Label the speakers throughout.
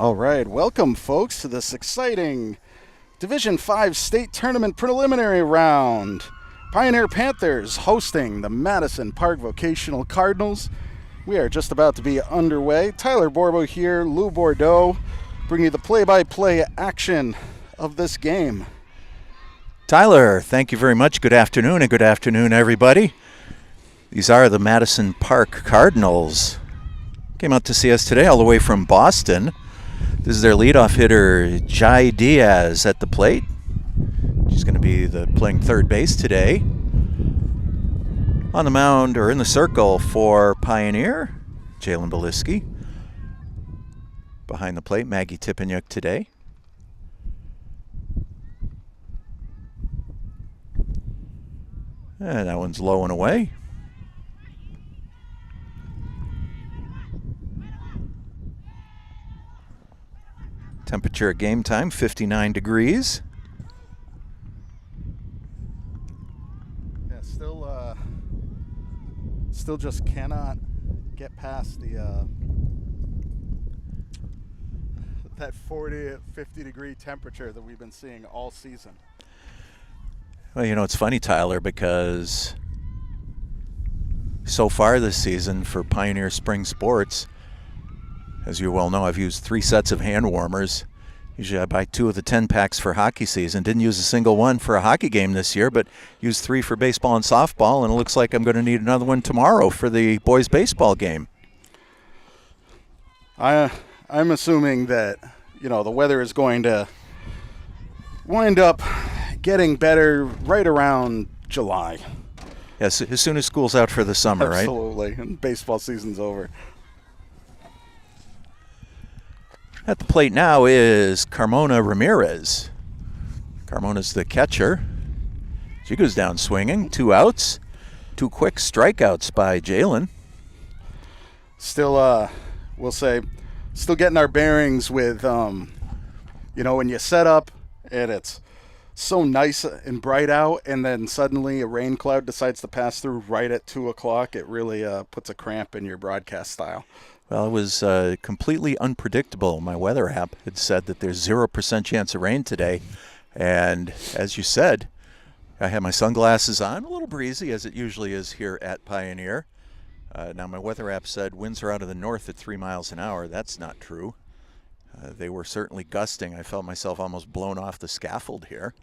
Speaker 1: All right, welcome folks to this exciting Division 5 state tournament preliminary round. Pioneer Panthers hosting the Madison Park Vocational Cardinals. We are just about to be underway. Tyler Borbo here, Lou Bordeaux, bringing you the play-by-play action of this game.
Speaker 2: Tyler, thank you very much. Good afternoon, and good afternoon, everybody. These are the Madison Park Cardinals. Came out to see us today all the way from Boston. This is their leadoff hitter, Jai Diaz, at the plate. She's going to be playing third base today. On the mound, or in the circle for Pioneer, Jalen Beliski. Behind the plate, Maggie Tippenyuk today. And that one's low and away. Temperature at game time, 59 degrees.
Speaker 1: Yeah, still just cannot get past the that 40, 50 degree temperature that we've been seeing all season.
Speaker 2: Well, you know, it's funny, Tyler, because so far this season for Pioneer Spring Sports, as you well know, I've used 3 sets of hand warmers. Usually I buy 2 of the 10 packs for hockey season. Didn't use a single one for a hockey game this year, but used 3 for baseball and softball, and it looks like I'm going to need another one tomorrow for the boys' baseball game.
Speaker 1: I'm assuming that, you know, the weather is going to wind up getting better right around July.
Speaker 2: Yes, as soon as school's out for the summer, right?
Speaker 1: Absolutely, and baseball season's over.
Speaker 2: At the plate now is Carmona Ramirez. Carmona's the catcher. She goes down swinging. 2 outs. 2 quick strikeouts by Jalen.
Speaker 1: Still, we'll say, still getting our bearings with, you know, when you set up and it's so nice and bright out, and then suddenly a rain cloud decides to pass through right at 2 o'clock, it really puts a cramp in your broadcast style.
Speaker 2: Well, it was completely unpredictable. My weather app had said that there's 0% chance of rain today. And as you said, I had my sunglasses on, a little breezy as it usually is here at Pioneer. Now my weather app said winds are out of the north at 3 miles an hour. That's not true. They were certainly gusting. I felt myself almost blown off the scaffold here.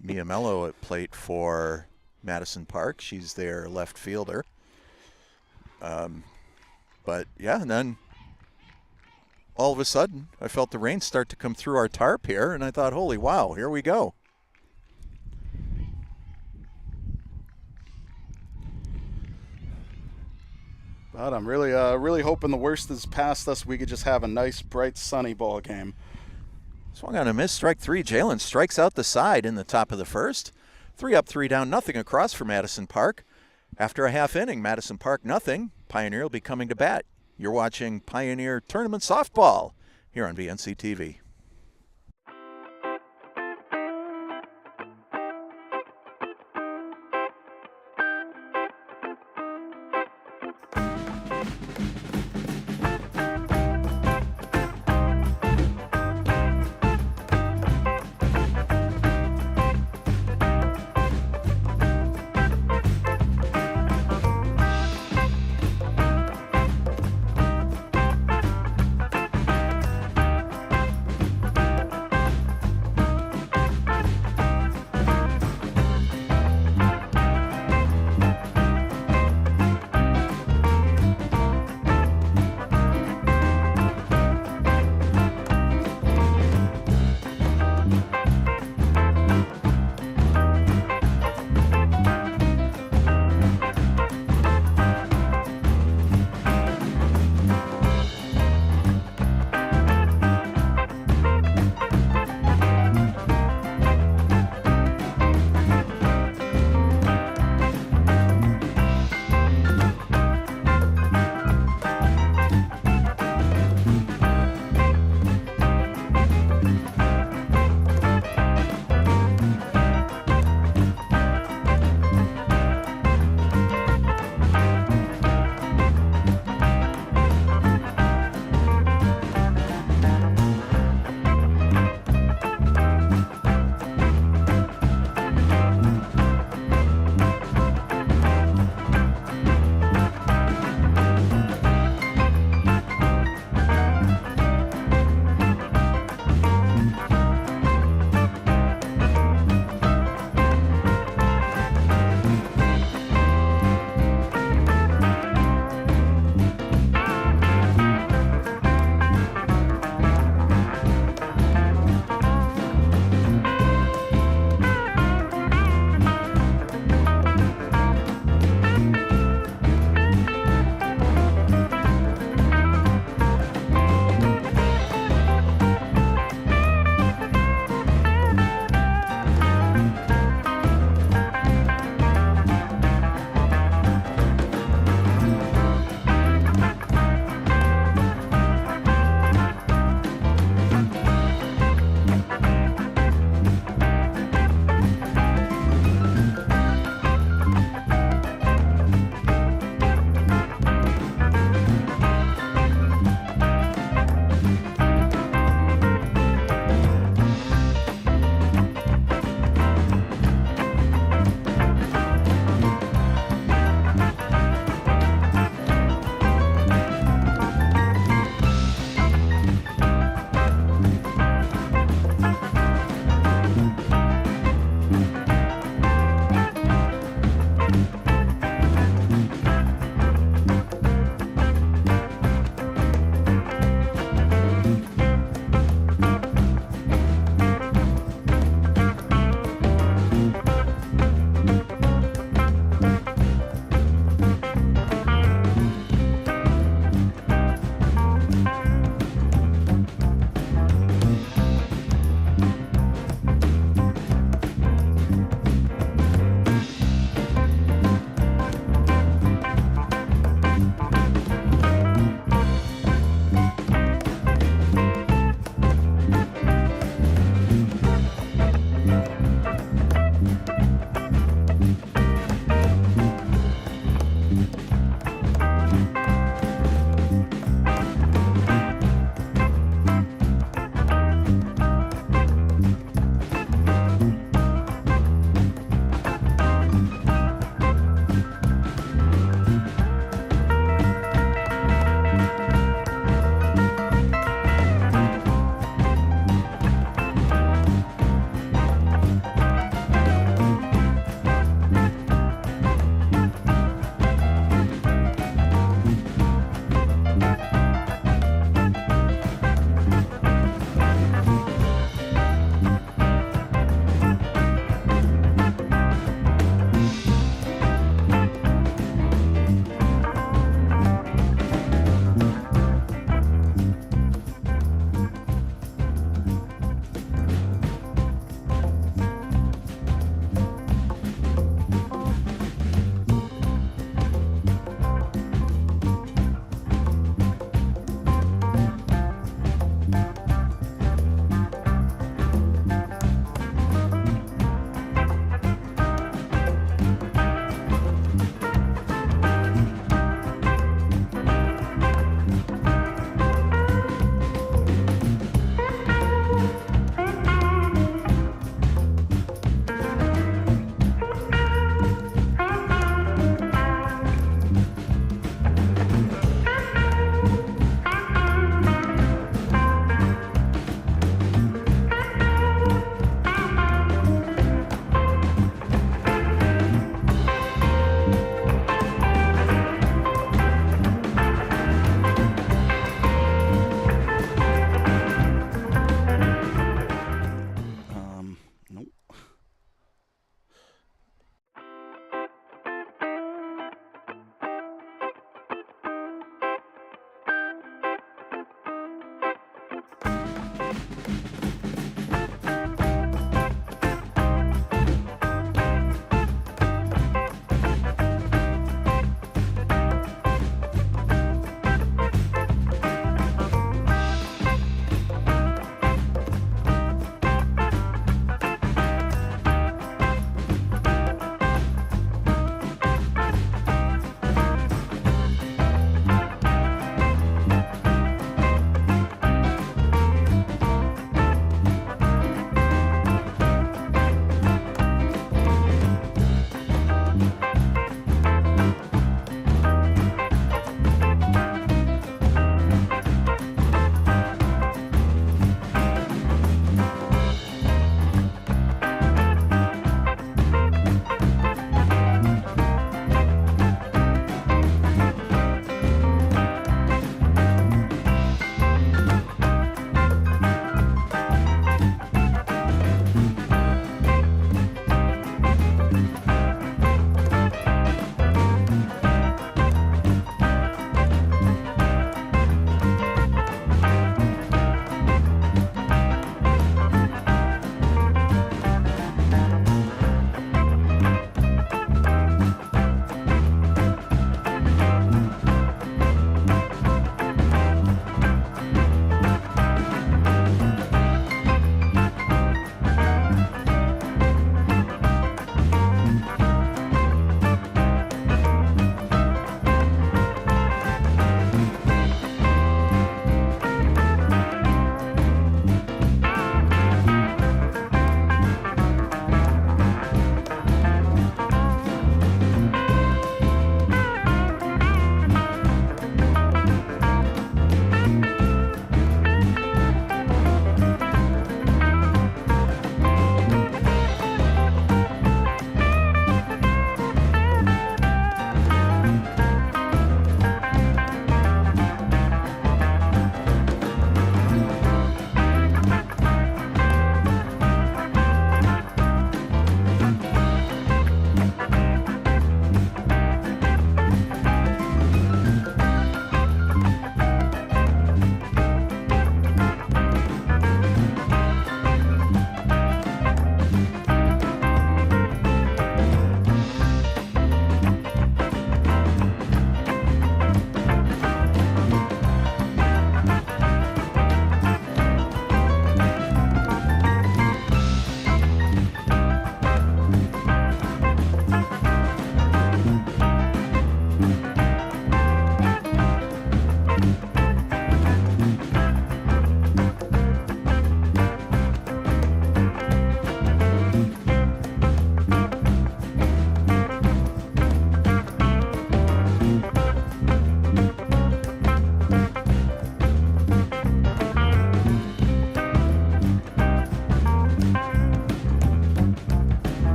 Speaker 2: Mia Mello at plate for Madison Park. She's their left fielder. But yeah, and then all of a sudden I felt the rain start to come through our tarp here, and I thought, holy wow, here we go.
Speaker 1: But I'm really hoping the worst is past us. We could just have a nice, bright, sunny ball game.
Speaker 2: Swung on a miss, strike 3. Jalen strikes out the side in the top of the first. 3 up, 3 down, nothing across for Madison Park. After a half inning, Madison Park nothing. Pioneer will be coming to bat. You're watching Pioneer Tournament Softball here on VNC TV.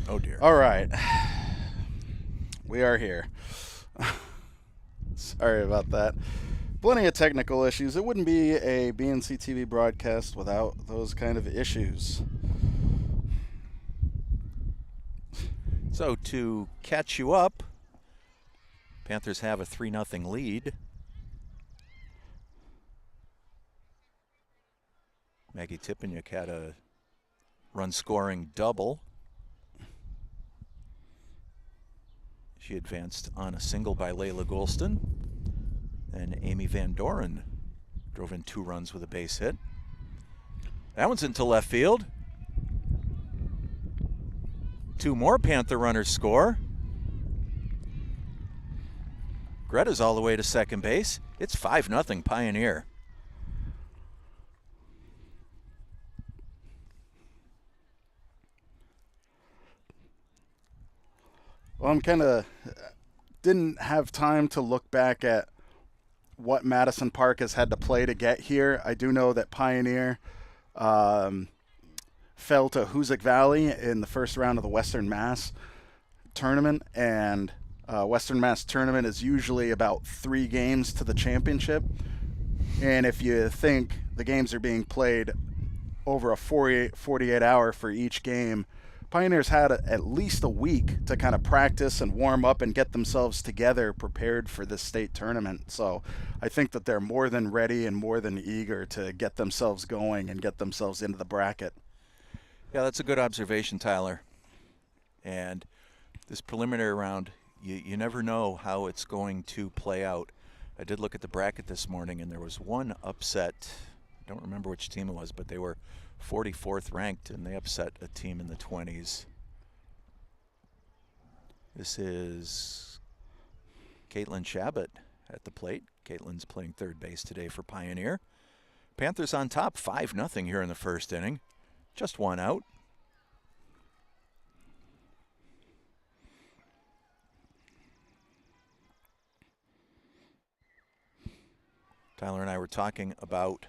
Speaker 2: Oh, dear.
Speaker 1: All right. We are here. Sorry about that. Plenty of technical issues. It wouldn't be a BNC TV broadcast without those kind of issues.
Speaker 2: So to catch you up, Panthers have a 3-0 lead. Maggie Tipeniuk had a run-scoring double. She advanced on a single by Layla Golston. And Amy Van Doren drove in 2 runs with a base hit. That one's into left field. 2 more Panther runners score. Greta's all the way to second base. It's 5-0 Pioneer.
Speaker 1: Well, I'm kind of didn't have time to look back at what Madison Park has had to play to get here. I do know that Pioneer fell to Hoosick Valley in the first round of the Western Mass tournament, and Western Mass tournament is usually about 3 games to the championship. And if you think the games are being played over a 48 hour for each game, Pioneers had at least a week to kind of practice and warm up and get themselves together prepared for this state tournament. So I think that they're more than ready and more than eager to get themselves going and get themselves into the bracket.
Speaker 2: Yeah, that's a good observation, Tyler. And this preliminary round, you never know how it's going to play out. I did look at the bracket this morning, and there was one upset. I don't remember which team it was, but they were 44th ranked, and they upset a team in the 20s. This is Caitlin Shabbat at the plate. Caitlin's playing third base today for Pioneer. Panthers on top, 5-0 here in the first inning. Just 1 out. Tyler and I were talking about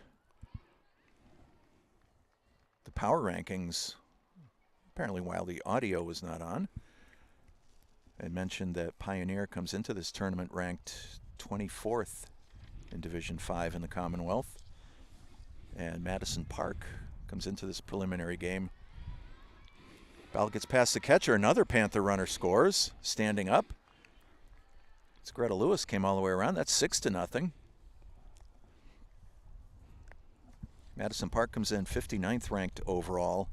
Speaker 2: the power rankings, apparently while the audio was not on. I mentioned that Pioneer comes into this tournament ranked 24th in Division 5 in the Commonwealth. And Madison Park comes into this preliminary game. Ball gets past the catcher. Another Panther runner scores, standing up. It's Greta Lewis, came all the way around. That's 6-0. Madison Park comes in 59th ranked overall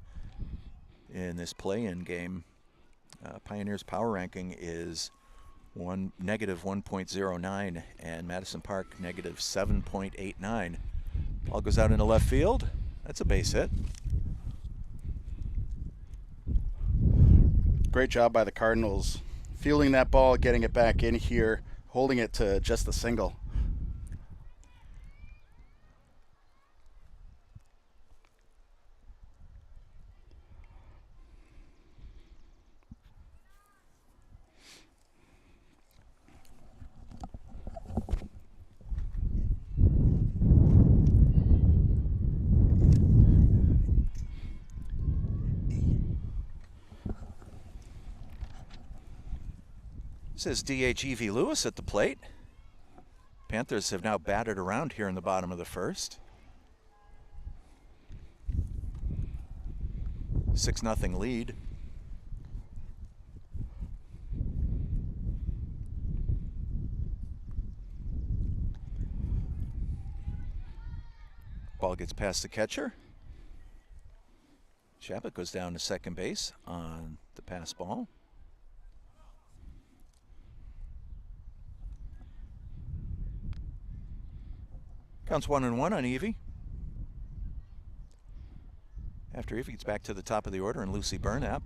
Speaker 2: in this play-in game. Pioneer's power ranking is negative 1.09, and Madison Park negative 7.89. Ball goes out into left field. That's a base hit.
Speaker 1: Great job by the Cardinals fielding that ball, getting it back in here, holding it to just a single.
Speaker 2: This is DH Evie Lewis at the plate. Panthers have now batted around here in the bottom of the first. 6-0 lead. Ball gets past the catcher. Shabbat goes down to second base on the pass ball. Counts 1-1 on Evie. After Evie gets back to the top of the order and Lucy Burnap.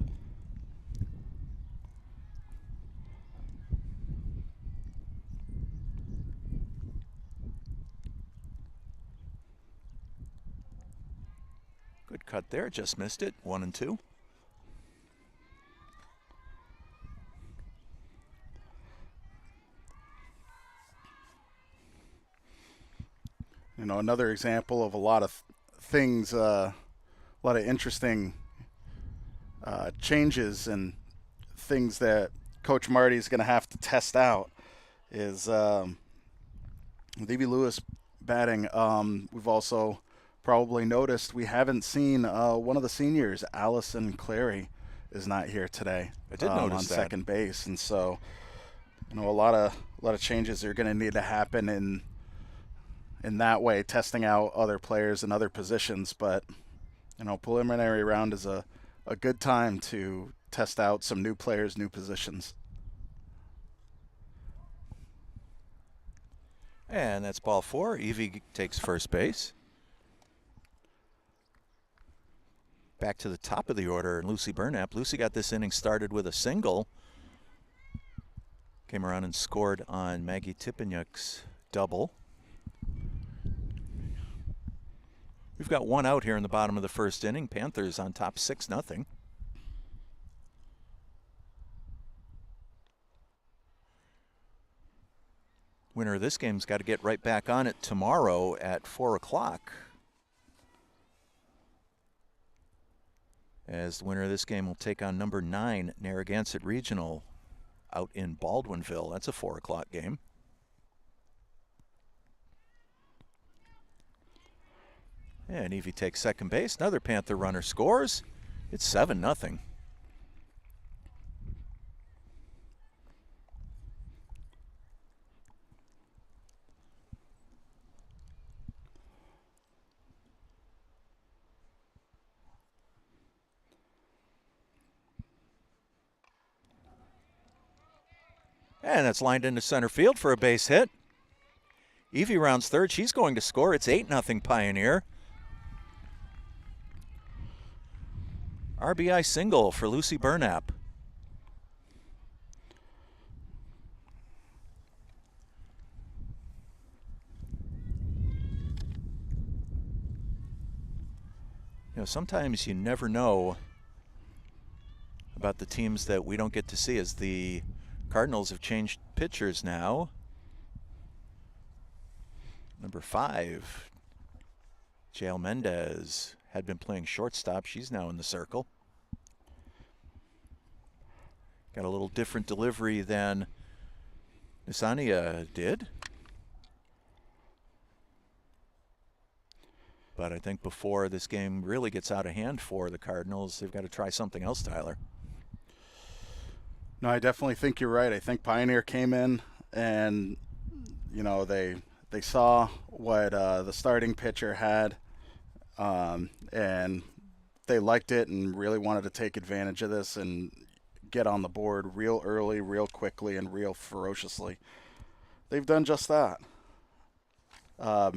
Speaker 2: Good cut there, just missed it. 1-2.
Speaker 1: You know, another example of a lot of things, a lot of interesting changes and things that Coach Marty's going to have to test out is with Evie Lewis batting. We've also probably noticed we haven't seen one of the seniors, Allison Clary, is not here today.
Speaker 2: I did notice
Speaker 1: on
Speaker 2: that.
Speaker 1: second base, and so a lot of changes are going to need to happen in that way, testing out other players in other positions. But preliminary round is a good time to test out some new players, new positions.
Speaker 2: And that's ball 4. Evie takes first base. Back to the top of the order, Lucy Burnap. Lucy got this inning started with a single. Came around and scored on Maggie Tippenyuk's double. We've got one out here in the bottom of the first inning. Panthers on top 6-0. Winner of this game's got to get right back on it tomorrow at 4 o'clock. As the winner of this game will take on number 9, Narragansett Regional, out in Baldwinville. That's a 4 o'clock game. And Evie takes second base. Another Panther runner scores. It's 7-0. And that's lined into center field for a base hit. Evie rounds third. She's going to score. It's 8-0 Pioneer. RBI single for Lucy Burnap. Sometimes you never know about the teams that we don't get to see, as the Cardinals have changed pitchers now. Number 5, Jael Mendez, had been playing shortstop. She's now in the circle. Got a little different delivery than Nisania did. But I think before this game really gets out of hand for the Cardinals, they've got to try something else, Tyler.
Speaker 1: No, I definitely think you're right. I think Pioneer came in and, they saw what the starting pitcher had, and they liked it and really wanted to take advantage of this and get on the board real early, real quickly, and real ferociously. They've done just that. A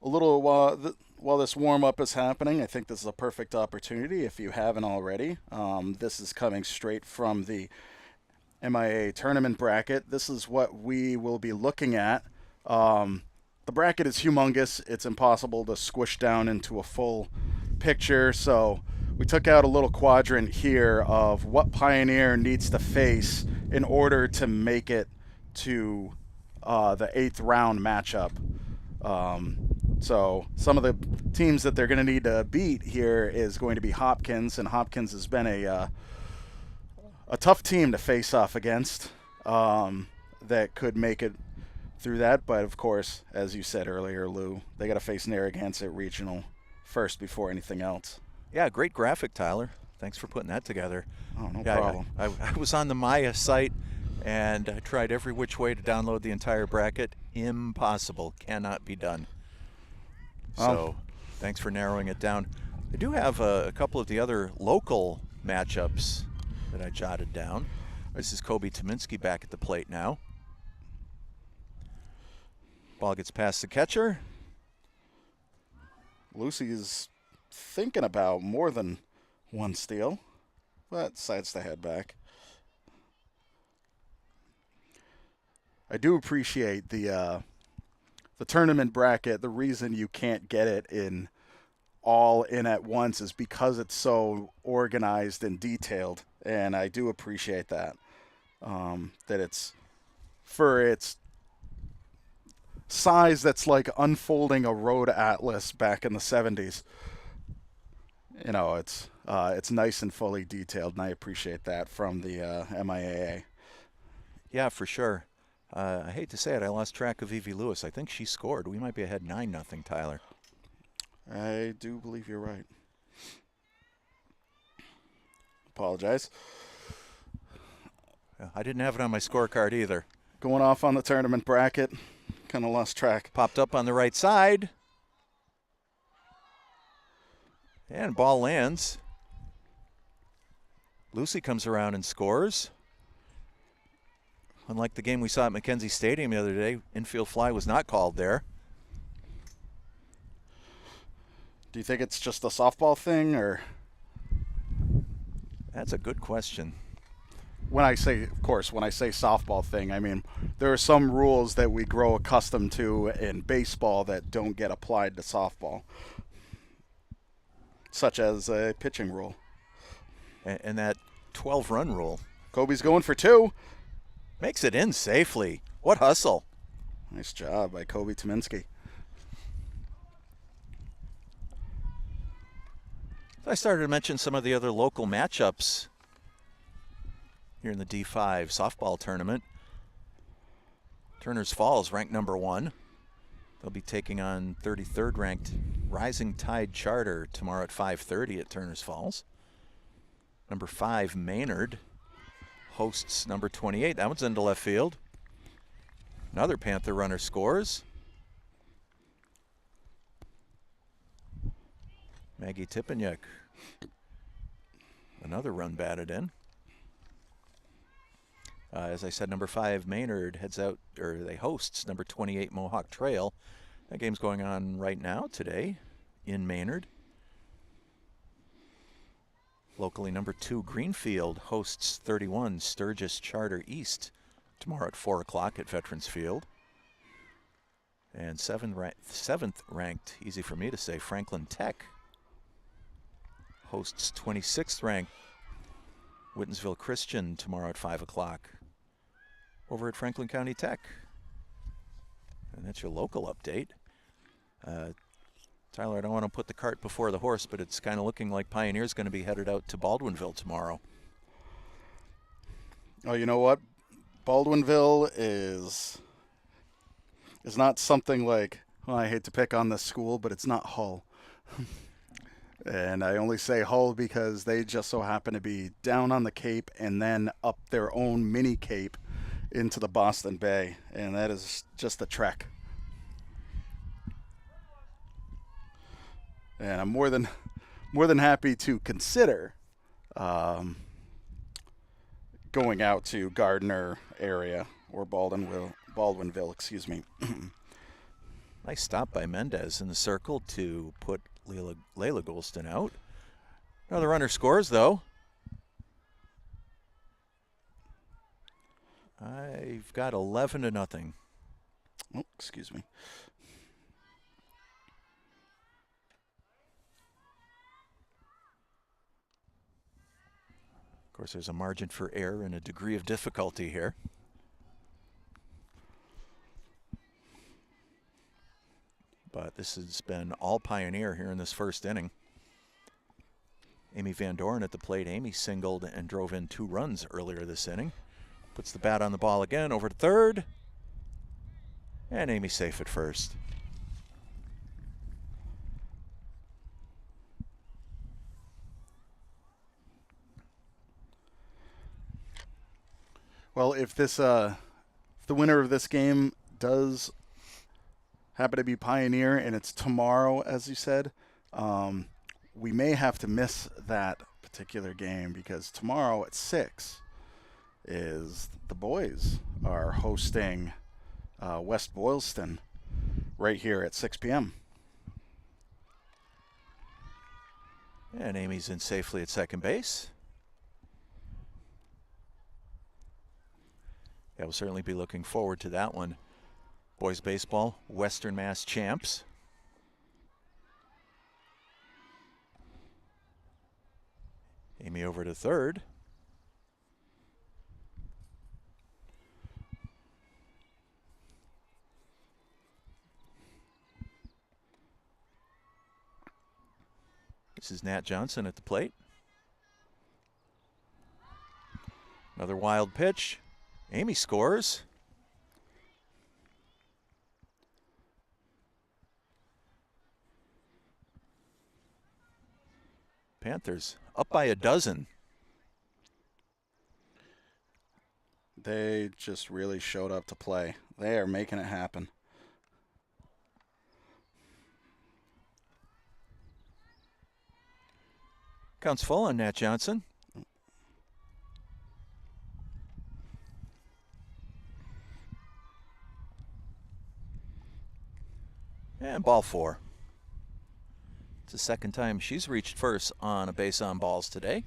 Speaker 1: little while this warm-up is happening, I think this is a perfect opportunity if you haven't already. This is coming straight from the MIAA tournament bracket. This is what we will be looking at. The bracket is humongous. It's impossible to squish down into a full picture, so we took out a little quadrant here of what Pioneer needs to face in order to make it to the 8th round matchup. So some of the teams that they're going to need to beat here is going to be Hopkins, and Hopkins has been a tough team to face off against that could make it through that. But, of course, as you said earlier, Lou, they got to face Narragansett Regional first before anything else.
Speaker 2: Yeah, great graphic, Tyler. Thanks for putting that together.
Speaker 1: Oh, no problem.
Speaker 2: I was on the MIAA site, and I tried every which way to download the entire bracket. Impossible. Cannot be done. So thanks for narrowing it down. I do have a couple of the other local matchups that I jotted down. This is Kobe Tominski back at the plate now. Ball gets past the catcher.
Speaker 1: Lucy's thinking about more than one steal, but decides to head back. I do appreciate the tournament bracket. The reason you can't get it all in at once is because it's so organized and detailed, and I do appreciate that. That it's for its size, that's like unfolding a road atlas back in the 70s. you know, it's nice and fully detailed, and I appreciate that from the MIAA.
Speaker 2: Yeah, for sure. I hate to say it, I lost track of Evie Lewis. I think she scored. We might be ahead 9-0, Tyler.
Speaker 1: I do believe you're right. Apologize.
Speaker 2: I didn't have it on my scorecard either.
Speaker 1: Going off on the tournament bracket, kind of lost track.
Speaker 2: Popped up on the right side. And ball lands. Lucy comes around and scores. Unlike the game we saw at Mackenzie Stadium the other day, infield fly was not called there.
Speaker 1: Do you think it's just a softball thing, or?
Speaker 2: That's a good question.
Speaker 1: When I say softball thing, I mean there are some rules that we grow accustomed to in baseball that don't get applied to softball, such as a pitching rule.
Speaker 2: And that 12-run rule.
Speaker 1: Kobe's going for 2.
Speaker 2: Makes it in safely. What hustle.
Speaker 1: Nice job by Kobe Tominski.
Speaker 2: I started to mention some of the other local matchups here in the D5 softball tournament. Turner's Falls ranked number 1. They'll be taking on 33rd ranked Rising Tide Charter tomorrow at 5:30 at Turner's Falls. Number 5 Maynard hosts number 28. That one's into left field. Another Panther runner scores. Maggie Tipeniuk. Another run batted in. As I said, number 5 Maynard heads out, or they hosts number 28 Mohawk Trail. That game's going on right now today in Maynard. Locally, number 2 Greenfield hosts 31 Sturgis Charter East tomorrow at 4 o'clock at Veterans Field. And 7th ranked, easy for me to say, Franklin Tech hosts 26th ranked Whitensville Christian tomorrow at 5 o'clock over at Franklin County Tech. And that's your local update. Tyler, I don't want to put the cart before the horse, but it's kind of looking like Pioneer's going to be headed out to Baldwinville tomorrow.
Speaker 1: Oh, you know what? Baldwinville is not something like, well, I hate to pick on this school, but it's not Hull. And I only say Hull because they just so happen to be down on the Cape and then up their own mini Cape into the Boston Bay. And that is just a trek. And I'm more than happy to consider going out to Gardner area or Baldwinville, excuse me.
Speaker 2: Nice stop by Mendez in the circle to put Layla Golston out. Another runner scores, though. I've got 11-0.
Speaker 1: Oh, excuse me.
Speaker 2: Of course, there's a margin for error and a degree of difficulty here. But this has been all Pioneer here in this first inning. Amy Van Doren at the plate. Amy singled and drove in 2 runs earlier this inning. Puts the bat on the ball again, over to third. And Amy safe at first.
Speaker 1: Well, if the winner of this game does happen to be Pioneer and it's tomorrow, as you said, we may have to miss that particular game because tomorrow at 6 is the boys are hosting West Boylston right here at 6 p.m.
Speaker 2: And Amy's in safely at second base. Yeah, we'll certainly be looking forward to that one. Boys baseball, Western Mass champs. Amy over to third. This is Nat Johnson at the plate. Another wild pitch. Amy scores. Panthers up by a dozen.
Speaker 1: They just really showed up to play. They are making it happen.
Speaker 2: Counts full on Nat Johnson. And ball 4. It's the second time she's reached first on a base on balls today.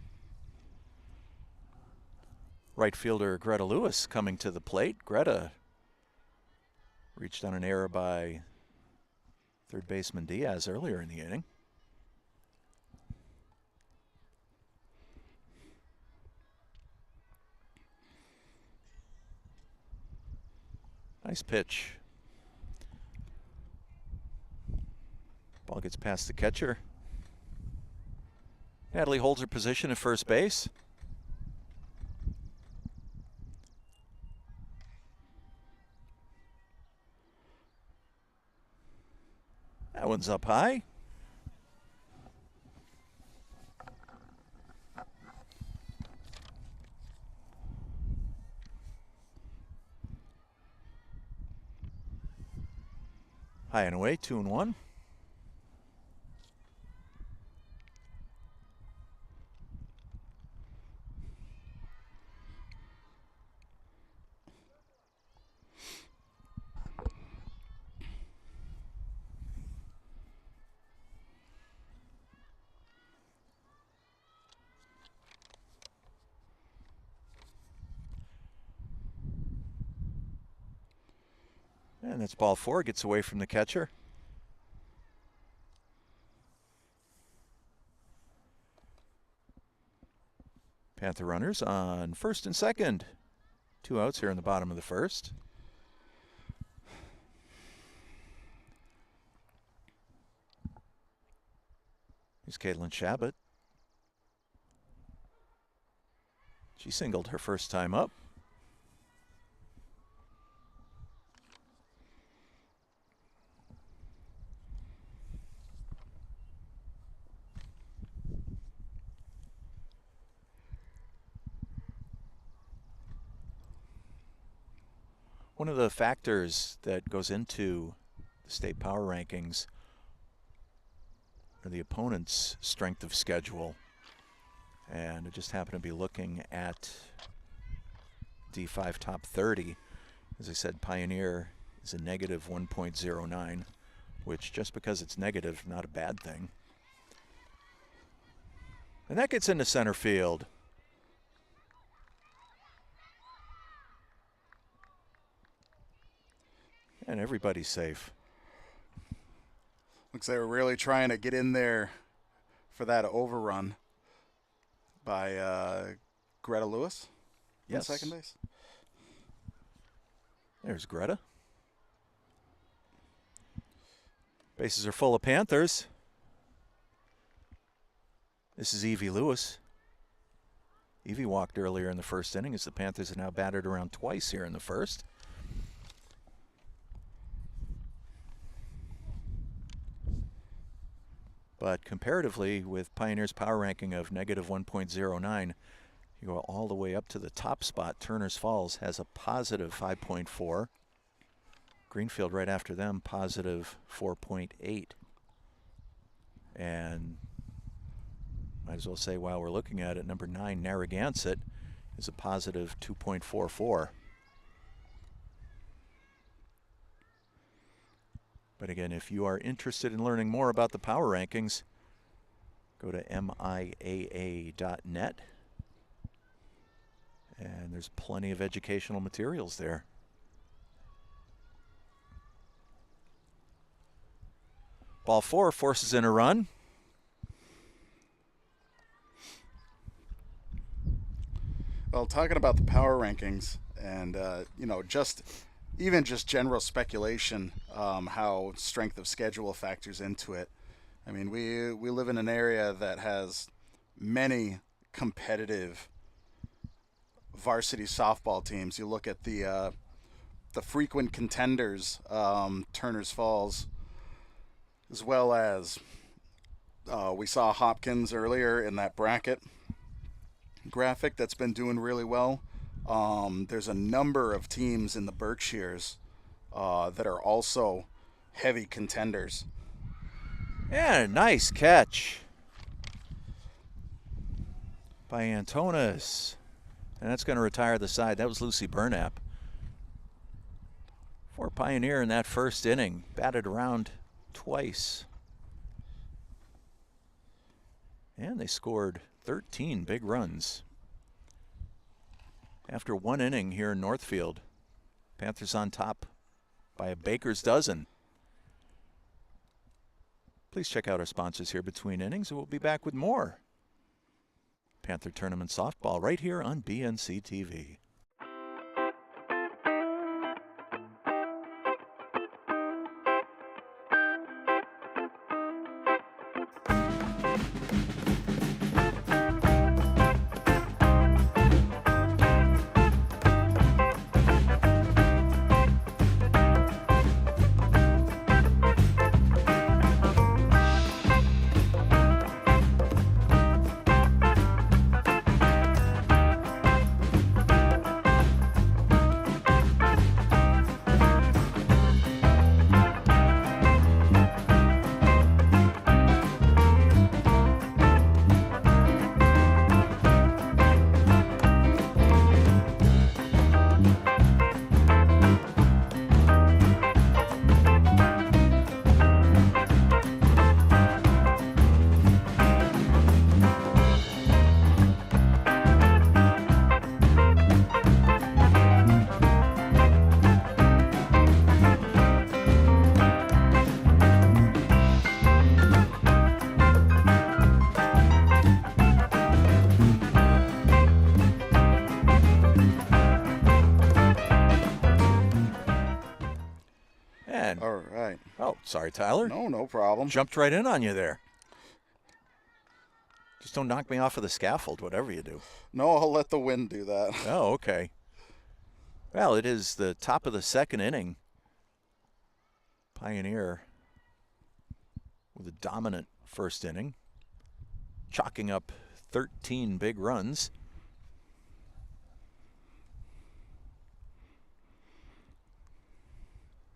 Speaker 2: Right fielder Greta Lewis coming to the plate. Greta reached on an error by third baseman Diaz earlier in the inning. Nice pitch. Ball gets past the catcher. Natalie holds her position at first base. That one's up high. High and away, 2-1. And that's ball 4, gets away from the catcher. Panther runners on first and second. 2 outs here in the bottom of the first. Here's Caitlin Shabbat. She singled her first time up. One of the factors that goes into the state power rankings are the opponent's strength of schedule. And I just happen to be looking at D5 top 30. As I said, Pioneer is a negative 1.09, which just because it's negative, not a bad thing. And that gets into center field. And everybody's safe.
Speaker 1: Looks like we're really trying to get in there for that overrun by Greta Lewis.
Speaker 2: Yes.
Speaker 1: On second base.
Speaker 2: There's Greta. Bases are full of Panthers. This is Evie Lewis. Evie walked earlier in the first inning as the Panthers have now batted around twice here in the first. But comparatively, with Pioneer's power ranking of negative 1.09, you go all the way up to the top spot. Turner's Falls has a positive 5.4. Greenfield right after them, positive 4.8. And might as well say while we're looking at it, number 9, Narragansett, is a positive 2.44. But again, if you are interested in learning more about the power rankings, go to MIAA.net. And there's plenty of educational materials there. Ball 4 forces in a run.
Speaker 1: Well, talking about the power rankings and, even just general speculation, how strength of schedule factors into it. I mean, we live in an area that has many competitive varsity softball teams. You look at the frequent contenders, Turner's Falls, as well as we saw Hopkins earlier in that bracket graphic that's been doing really well. There's a number of teams in the Berkshires that are also heavy contenders.
Speaker 2: Yeah, nice catch by Antonis. And that's going to retire the side. That was Lucy Burnap. For Pioneer in that first inning, batted around twice. And they scored 13 big runs. After one inning here in Northfield, Panthers on top by a baker's dozen. Please check out our sponsors here between innings, and we'll be back with more Panther Tournament Softball right here on BNC TV.
Speaker 1: All right.
Speaker 2: Oh, sorry, Tyler.
Speaker 1: No problem.
Speaker 2: Jumped right in on you there. Just don't knock me off of the scaffold, whatever you do.
Speaker 1: No, I'll let the wind do that.
Speaker 2: Oh, okay. Well, it is the top of the second inning. Pioneer with a dominant first inning, chalking up 13 big runs.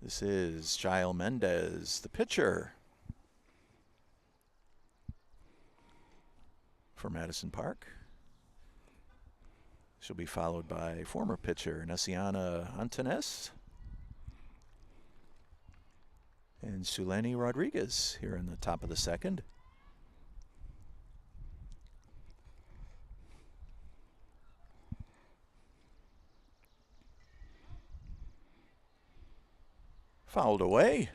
Speaker 2: This is Jael Mendez, the pitcher for Madison Park. She'll be followed by former pitcher Nesiana Antones and Suleni Rodriguez here in the top of the second. Fouled away.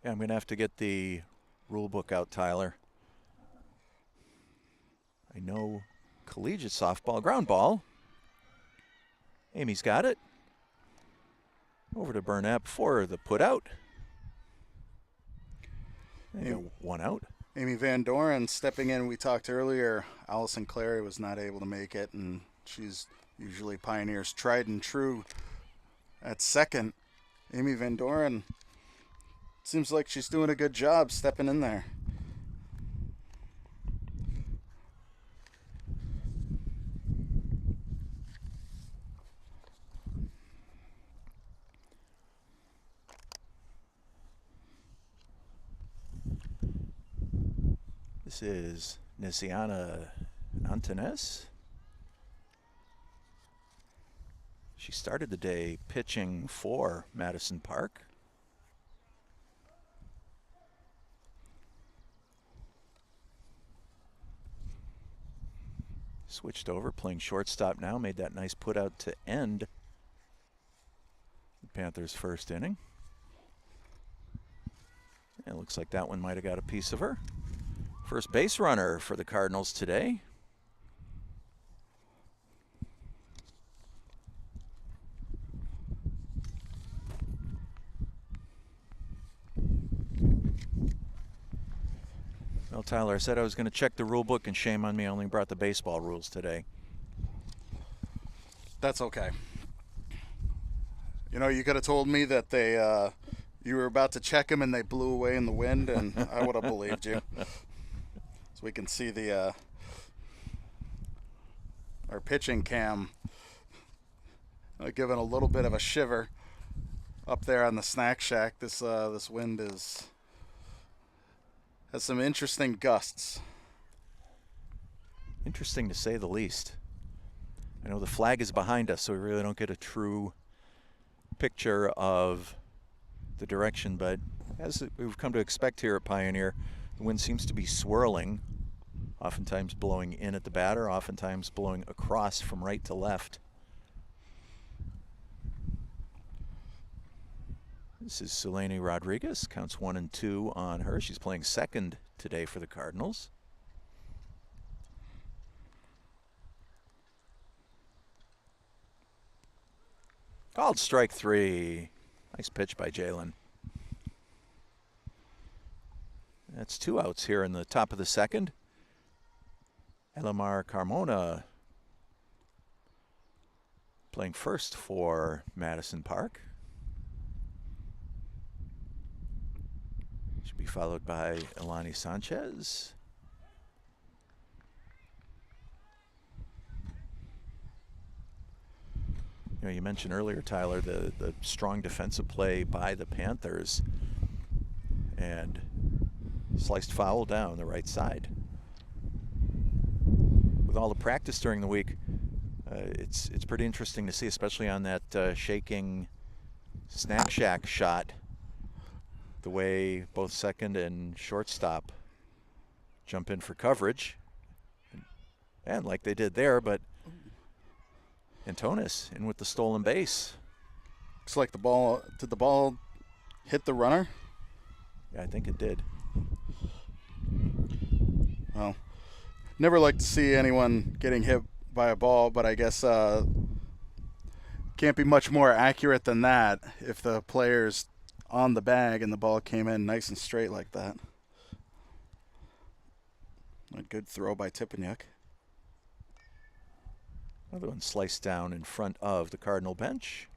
Speaker 2: Yeah, I'm going to have to get the rule book out, Tyler. I know collegiate softball, ground ball. Amy's got it. Over to Burnap for the put out. One out.
Speaker 1: Amy Van Doren stepping in. We talked earlier, Allison Clary was not able to make it, and she's usually Pioneer's tried and true at second. Amy Van Doren seems like she's doing a good job stepping in there.
Speaker 2: This is Nesiana Antones. She started the day pitching for Madison Park. Switched over, playing shortstop now, made that nice put out to end the Panthers' first inning. It looks like that one might have got a piece of her. First base runner for the Cardinals today. Well, Tyler, I said I was going to check the rule book, and shame on me, I only brought the baseball rules today.
Speaker 1: That's okay. You know, you could have told me that you were about to check them and they blew away in the wind, and I would have believed you. So we can see our pitching cam giving a little bit of a shiver up there on the snack shack. This wind has some interesting gusts.
Speaker 2: Interesting to say the least. I know the flag is behind us, so we really don't get a true picture of the direction, but as we've come to expect here at Pioneer, the wind seems to be swirling, oftentimes blowing in at the batter, oftentimes blowing across from right to left. This is Selene Rodriguez, counts 1 and 2 on her. She's playing second today for the Cardinals. Called strike 3. Nice pitch by Jalen. That's 2 outs here in the top of the second. Elamar Carmona playing first for Madison Park. Should be followed by Elani Sanchez. You know, you mentioned earlier, Tyler, the strong defensive play by the Panthers, and sliced foul down the right side. With all the practice during the week, it's pretty interesting to see, especially on that shaking snack shack shot, the way both second and shortstop jump in for coverage, and like they did there, but Antonis in with the stolen base.
Speaker 1: Looks like did the ball hit the runner?
Speaker 2: Yeah, I think it did.
Speaker 1: Well, never like to see anyone getting hit by a ball, but I guess can't be much more accurate than that if the player's on the bag and the ball came in nice and straight like that. A good throw by Tipaniuk.
Speaker 2: Another one sliced down in front of the Cardinal bench.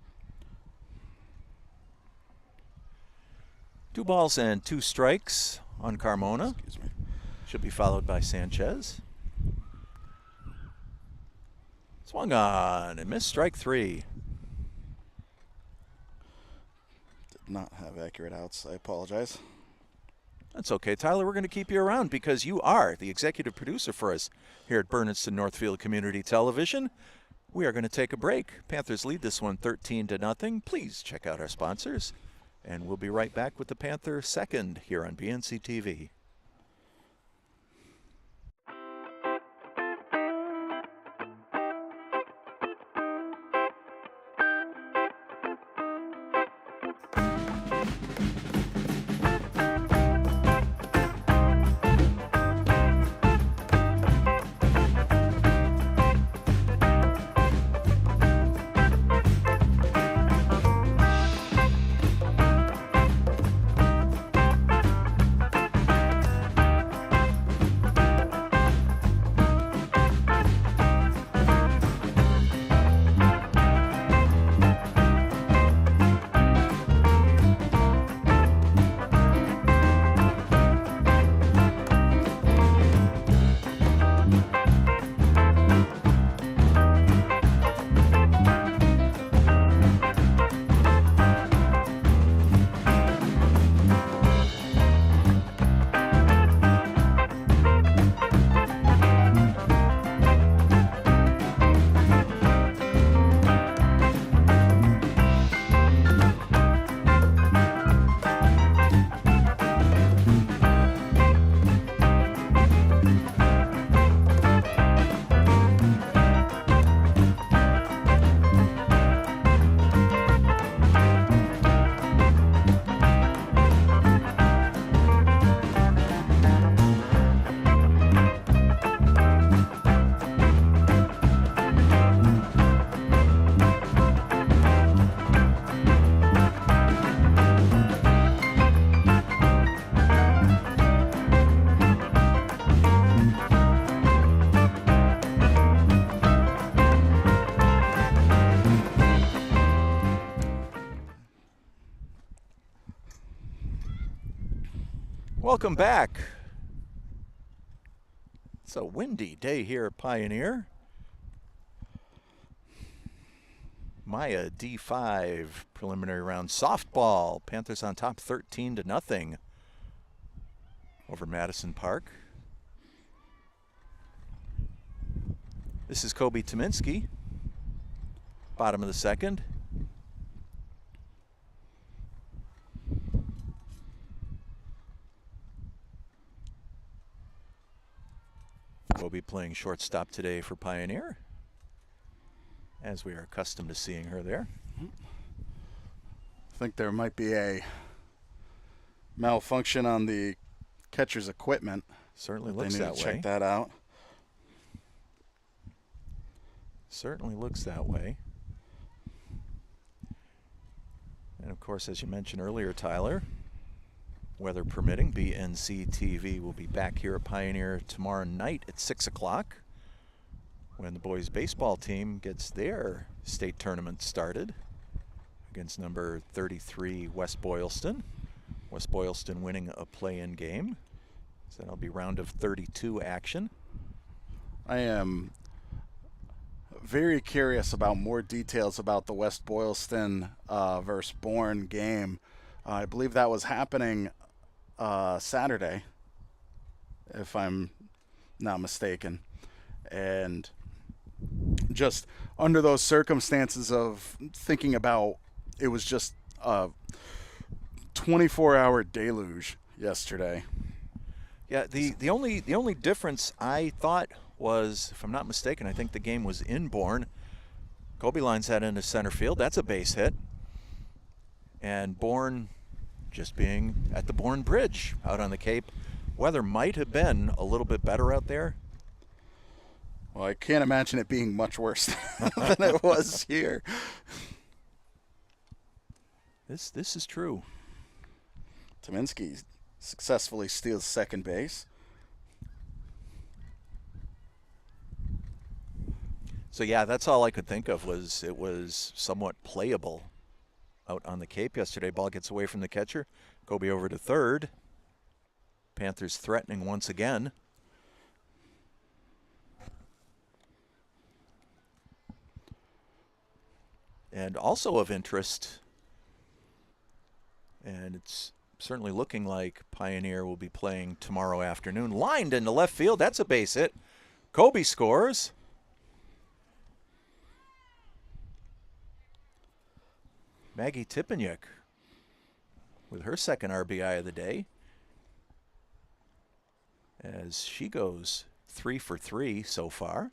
Speaker 2: 2 balls and 2 strikes on Carmona.
Speaker 1: Excuse me.
Speaker 2: Should be followed by Sanchez. Swung on and missed strike 3.
Speaker 1: Did not have accurate outs. I apologize.
Speaker 2: That's okay, Tyler. We're going to keep you around because you are the executive producer for us here at Bernardston-Northfield Community Television. We are going to take a break. Panthers lead this one 13-0. Please check out our sponsors, and we'll be right back with the Panther second here on BNC TV. Welcome back. It's a windy day here at Pioneer. MIAA D5 preliminary round softball. Panthers on top 13-0 over Madison Park. This is Kobe Tominski, bottom of the second. We'll be playing shortstop today for Pioneer, as we are accustomed to seeing her there.
Speaker 1: I think there might be a malfunction on the catcher's equipment.
Speaker 2: Certainly looks
Speaker 1: they need
Speaker 2: that
Speaker 1: to
Speaker 2: way.
Speaker 1: check that out.
Speaker 2: Certainly looks that way. And of course, as you mentioned earlier, Tyler, weather permitting, BNC TV will be back here at Pioneer tomorrow night at 6 o'clock when the boys baseball team gets their state tournament started against number 33 West Boylston. West Boylston winning a play-in game. So that'll be round of 32 action.
Speaker 1: I am very curious about more details about the West Boylston versus Bourne game. I believe that was happening Saturday, if I'm not mistaken. And just under those circumstances of thinking about, it was just a 24-hour deluge yesterday.
Speaker 2: Yeah, the only difference I thought was, if I'm not mistaken, I think the game was in Bourne. Kobe lines that into center field. That's a base hit. And Bourne just being at the Bourne Bridge out on the Cape. Weather might have been a little bit better out there.
Speaker 1: Well, I can't imagine it being much worse than it was here.
Speaker 2: This is true.
Speaker 1: Tominski successfully steals second base.
Speaker 2: So yeah, that's all I could think of, was it was somewhat playable out on the Cape yesterday. Ball gets away from the catcher. Kobe over to third. Panthers threatening once again. And also of interest, and it's certainly looking like Pioneer will be playing tomorrow afternoon. Lined into left field. That's a base hit. Kobe scores. Maggie Tipeniuk with her second RBI of the day, as she goes 3 for 3 so far.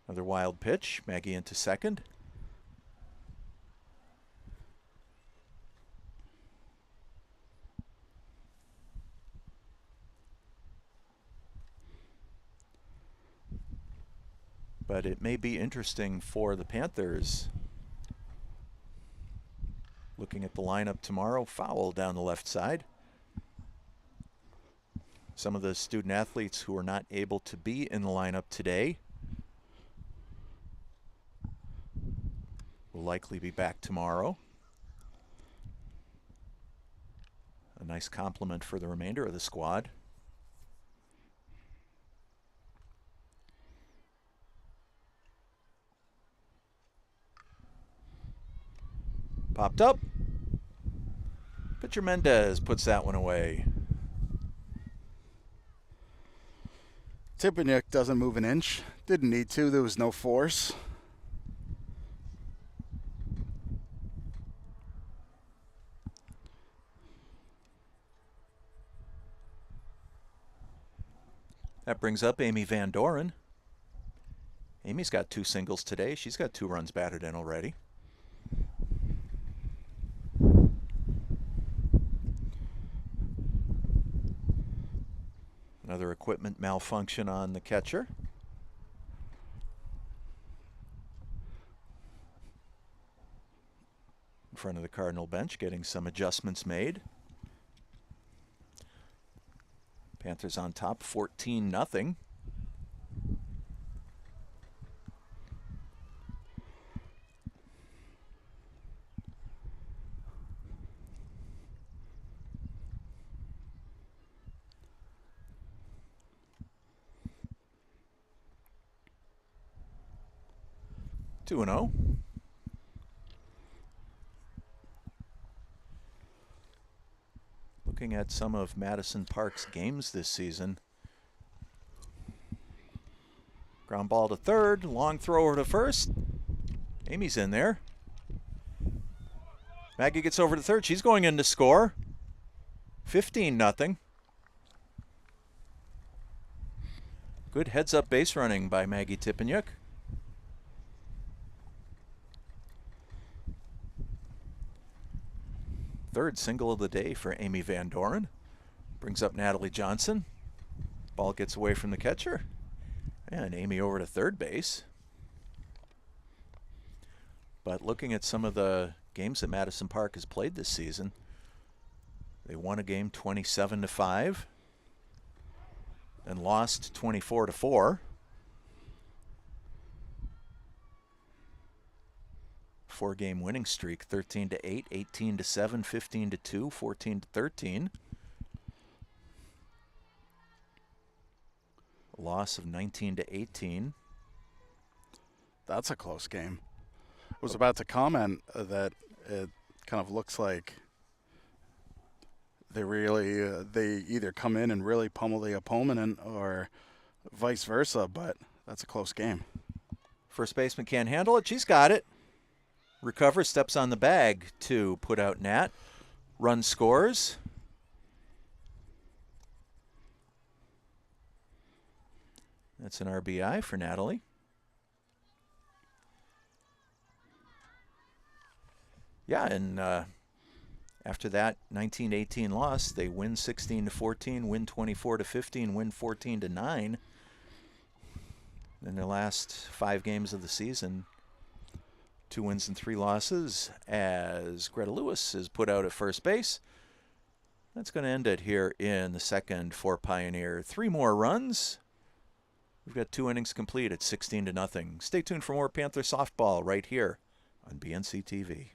Speaker 2: Another wild pitch. Maggie into second. But it may be interesting for the Panthers. Looking at the lineup tomorrow, foul down the left side. Some of the student athletes who are not able to be in the lineup today will likely be back tomorrow. A nice compliment for the remainder of the squad. Popped up. Pitcher Mendez puts that one away.
Speaker 1: Tipeniuk doesn't move an inch. Didn't need to. There was no force.
Speaker 2: That brings up Amy Van Doren. Amy's got 2 singles today. She's got 2 runs batted in already. Another equipment malfunction on the catcher. In front of the Cardinal bench, getting some adjustments made. Panthers on top, 14-0. 2-0. Looking at some of Madison Park's games this season. Ground ball to third, long throw over to first. Amy's in there. Maggie gets over to third. She's going in to score. 15-0. Good heads-up base running by Maggie Tippanyuk. Third single of the day for Amy Van Doren. Brings up Natalie Johnson. Ball gets away from the catcher. And Amy over to third base. But looking at some of the games that Madison Park has played this season, they won a game 27-5 and lost 24-4. 4-game winning streak, 13-8, 18-7, 15-2, 14-13. Loss of 19-18.
Speaker 1: That's a close game. I was about to comment that it kind of looks like they really they either come in and really pummel the opponent or vice versa, but that's a close game.
Speaker 2: First baseman can't handle it. She's got it. Recovers, steps on the bag to put out Nat. Run scores. That's an RBI for Natalie. Yeah, and after that 19-18 loss, they win 16-14, win 24-15, win 14-9. In their last 5 games of the season, 2 wins and 3 losses, as Greta Lewis is put out at first base. That's going to end it here in the second for Pioneer. 3 more runs. We've got 2 innings complete at 16-0. Stay tuned for more Panther softball right here on BNC TV.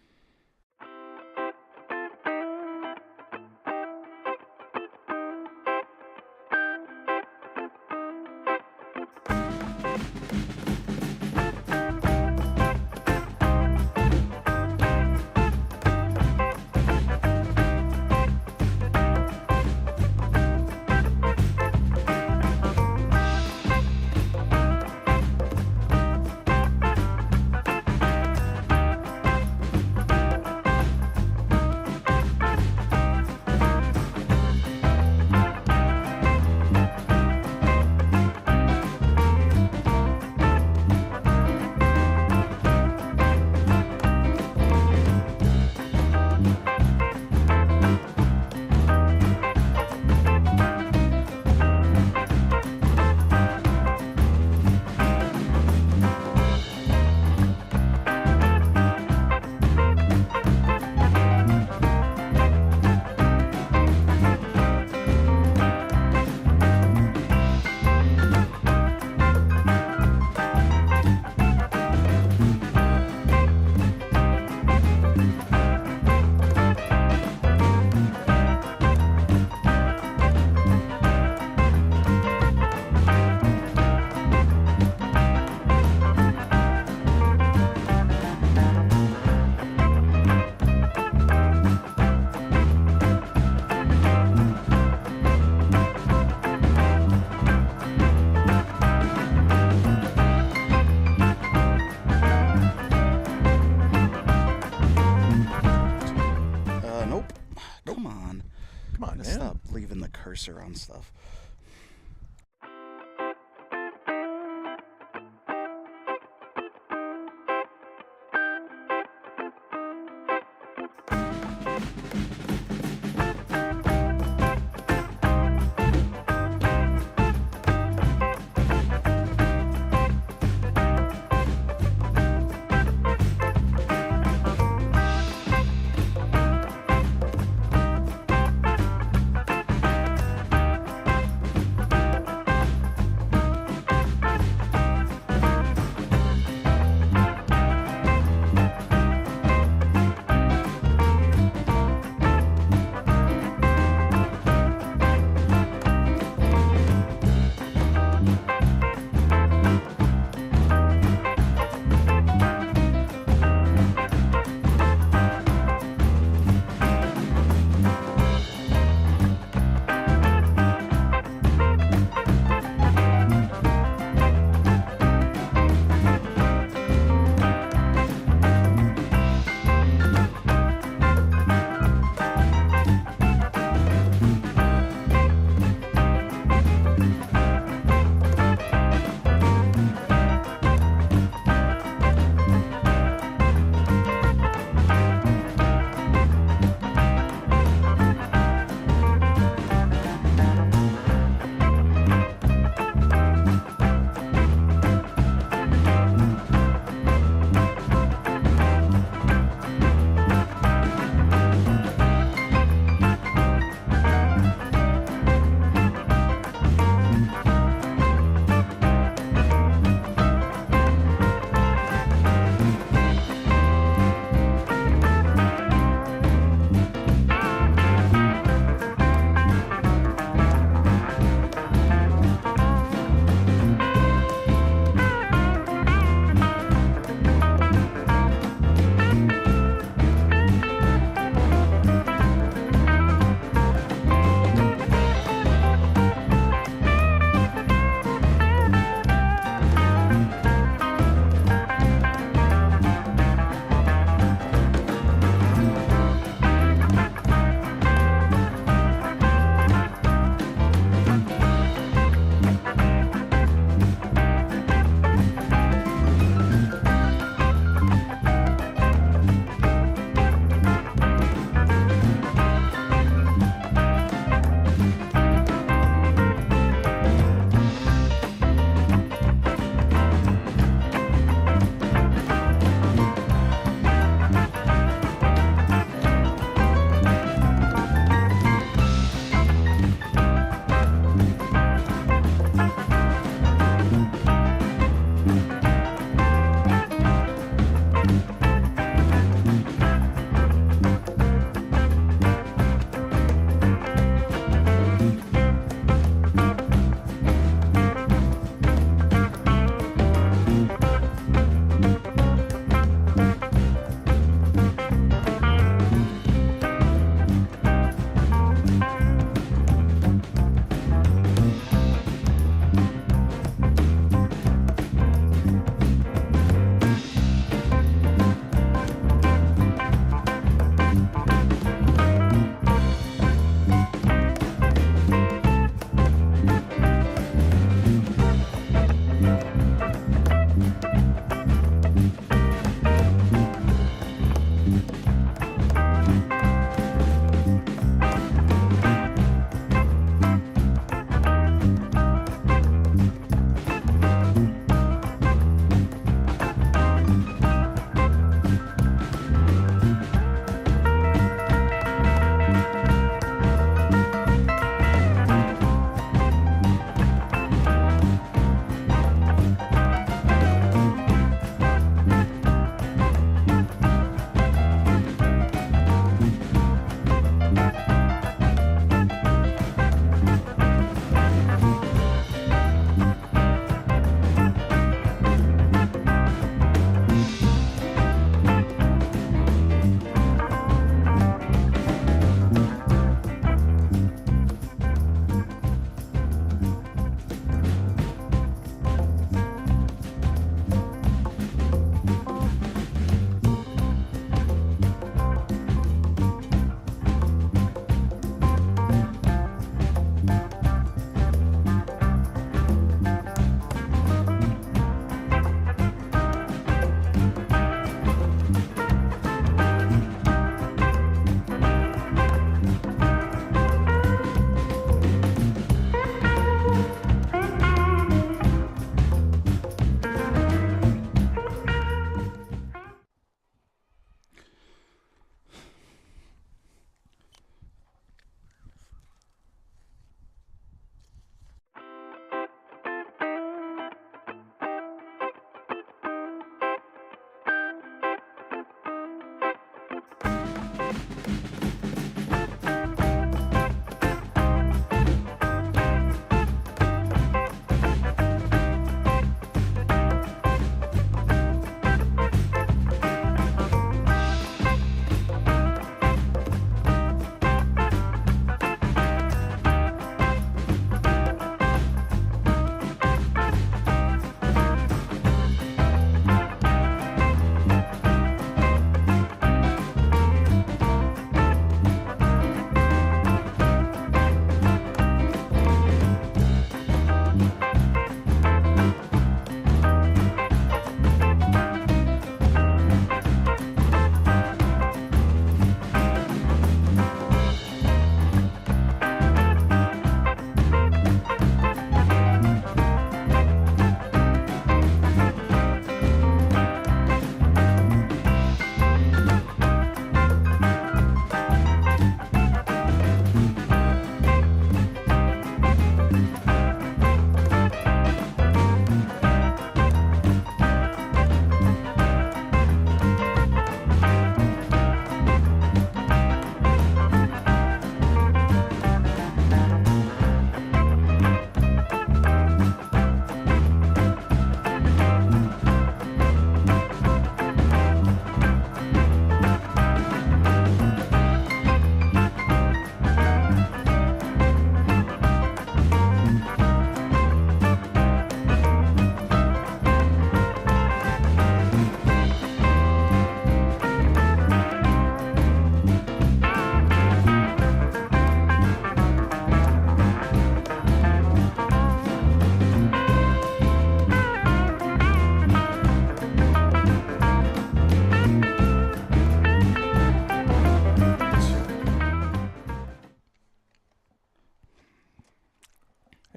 Speaker 1: cursor on stuff.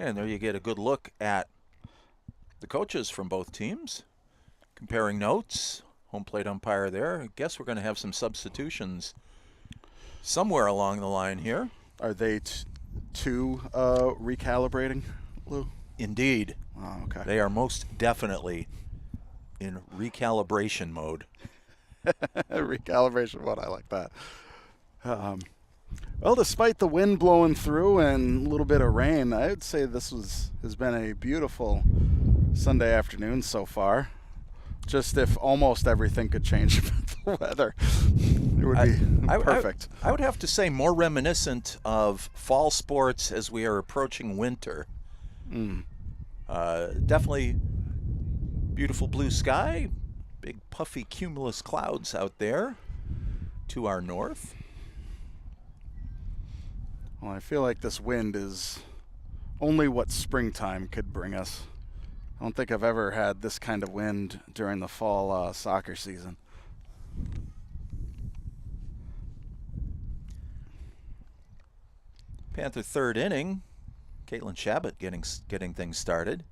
Speaker 2: And there you get a good look at the coaches from both teams, comparing notes. Home plate umpire there. I guess we're going to have some substitutions somewhere along the line here.
Speaker 1: Are they two recalibrating, Lou?
Speaker 2: Indeed.
Speaker 1: Oh, okay.
Speaker 2: They are most definitely in recalibration mode.
Speaker 1: Recalibration mode, I like that. Well, despite the wind blowing through and a little bit of rain, I would say this has been a beautiful Sunday afternoon so far. Just if almost everything could change about the weather, it would be perfect.
Speaker 2: I would have to say more reminiscent of fall sports as we are approaching winter. Definitely beautiful blue sky, big puffy cumulus clouds out there to our north.
Speaker 1: Well, I feel like this wind is only what springtime could bring us. I don't think I've ever had this kind of wind during the fall soccer season.
Speaker 2: Panther third inning. Caitlin Shabbat getting things started.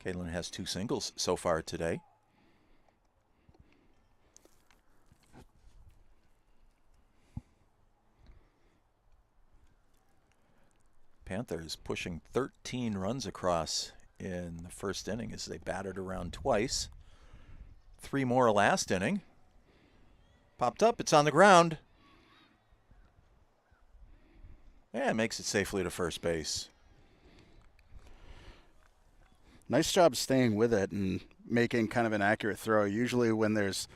Speaker 2: Caitlin has 2 singles so far today. Panthers pushing 13 runs across in the first inning as they batted around twice. 3 more last inning. Popped up, it's on the ground. And makes it safely to first base.
Speaker 1: Nice job staying with it and making kind of an accurate throw. Usually when there's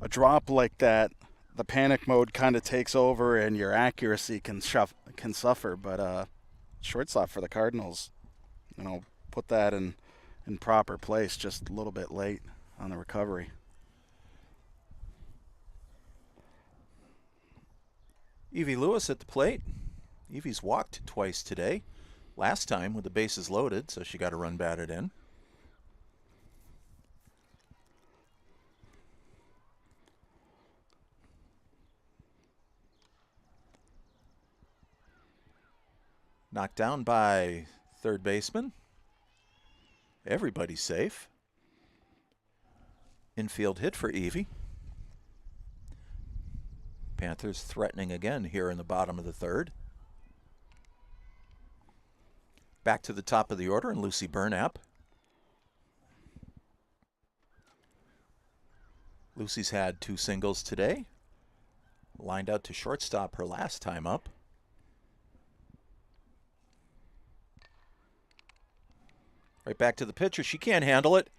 Speaker 1: a drop like that, the panic mode kind of takes over and your accuracy can suffer. But shortstop for the Cardinals, put that in proper place just a little bit late on the recovery.
Speaker 2: Evie Lewis at the plate. Evie's walked twice today. Last time with the bases loaded, so she got a run batted in. Knocked down by third baseman. Everybody's safe. Infield hit for Evie. Panthers threatening again here in the bottom of the third. Back to the top of the order, and Lucy Burnap. Lucy's had 2 singles today. Lined out to shortstop her last time up. Right back to the pitcher. She can't handle it.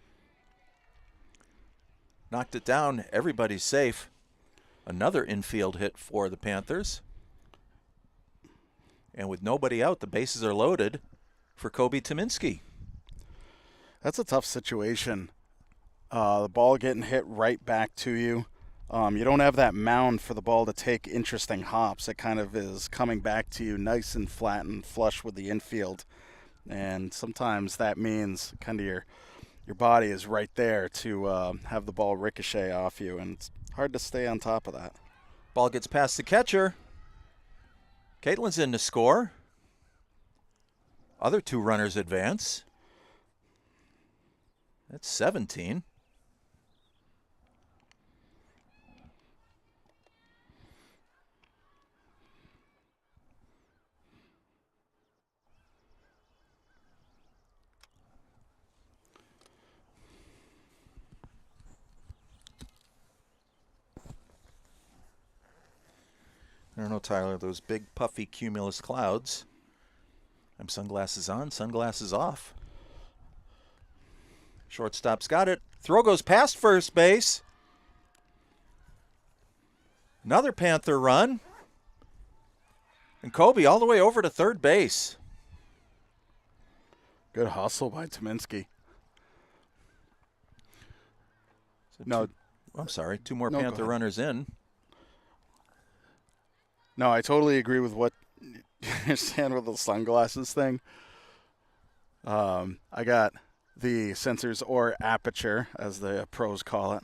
Speaker 2: Knocked it down. Everybody's safe. Another infield hit for the Panthers. And with nobody out, the bases are loaded for Kobe Tominski.
Speaker 1: That's a tough situation. The ball getting hit right back to you. You don't have that mound for the ball to take interesting hops. It kind of is coming back to you nice and flat and flush with the infield. And sometimes that means kind of your body is right there to have the ball ricochet off you, and it's hard to stay on top of that.
Speaker 2: Ball gets past the catcher. Caitlin's in to score. Other 2 runners advance. That's 17. I don't know, Tyler, those big puffy cumulus clouds. I'm sunglasses on, sunglasses off. Shortstop's got it. Throw goes past first base. Another Panther run. And Kobe all the way over to third base.
Speaker 1: Good hustle by Tominski.
Speaker 2: I'm sorry, 2 more Panther runners in.
Speaker 1: No, I totally agree with what you're saying with the sunglasses thing. I got the sensors, or aperture, as the pros call it.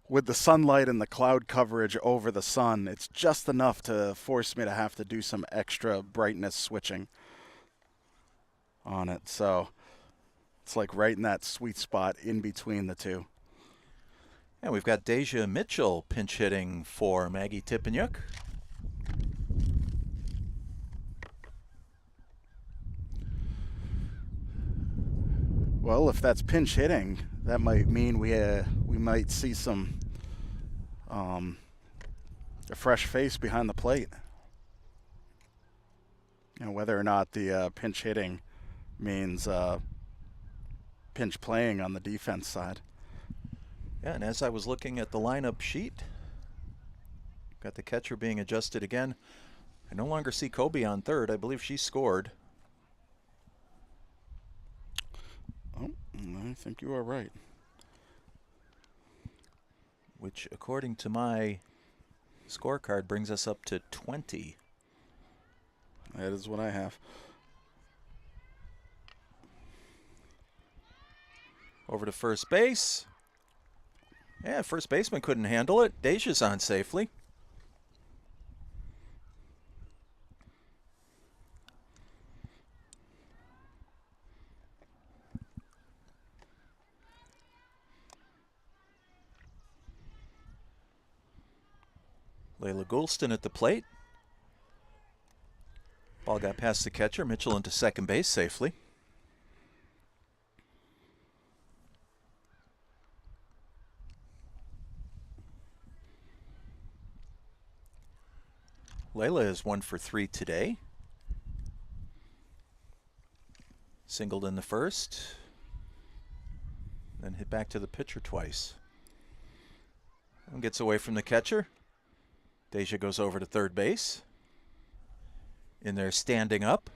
Speaker 1: with the sunlight and the cloud coverage over the sun, it's just enough to force me to have to do some extra brightness switching on it. So it's like right in that sweet spot in between the two.
Speaker 2: And we've got Deja Mitchell pinch hitting for Maggie Tippenyuk.
Speaker 1: Well, if that's pinch hitting, that might mean we might see some a fresh face behind the plate. And whether or not the pinch hitting means pinch playing on the defense side.
Speaker 2: Yeah, and as I was looking at the lineup sheet, got the catcher being adjusted again. I no longer see Kobe on third. I believe she scored.
Speaker 1: Oh, I think you are right.
Speaker 2: Which, according to my scorecard, brings us up to 20.
Speaker 1: That is what I have.
Speaker 2: Over to first base. Yeah, first baseman couldn't handle it. Deja's on safely. Layla Goulston at the plate. Ball got past the catcher. Mitchell into second base safely. Layla is 1 for 3 today. Singled in the first. Then hit back to the pitcher twice. And gets away from the catcher. Deja goes over to third base. In there standing up.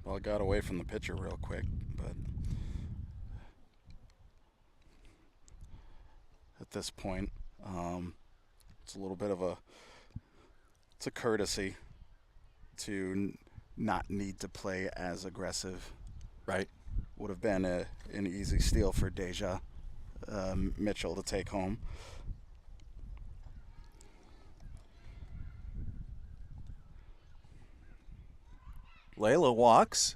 Speaker 1: Well, it got away from the pitcher real quick, but at this point, it's a little bit of it's a courtesy to not need to play as aggressive.
Speaker 2: Right.
Speaker 1: Would have been an easy steal for Deja Mitchell to take home.
Speaker 2: Layla walks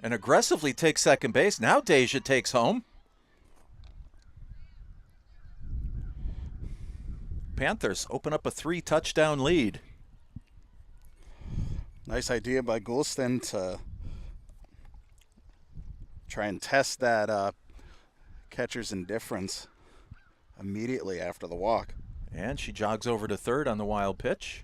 Speaker 2: and aggressively takes second base. Now Deja takes home. Panthers open up a 3-touchdown lead.
Speaker 1: Nice idea by Goulston to try and test that catcher's indifference immediately after the walk.
Speaker 2: And she jogs over to third on the wild pitch.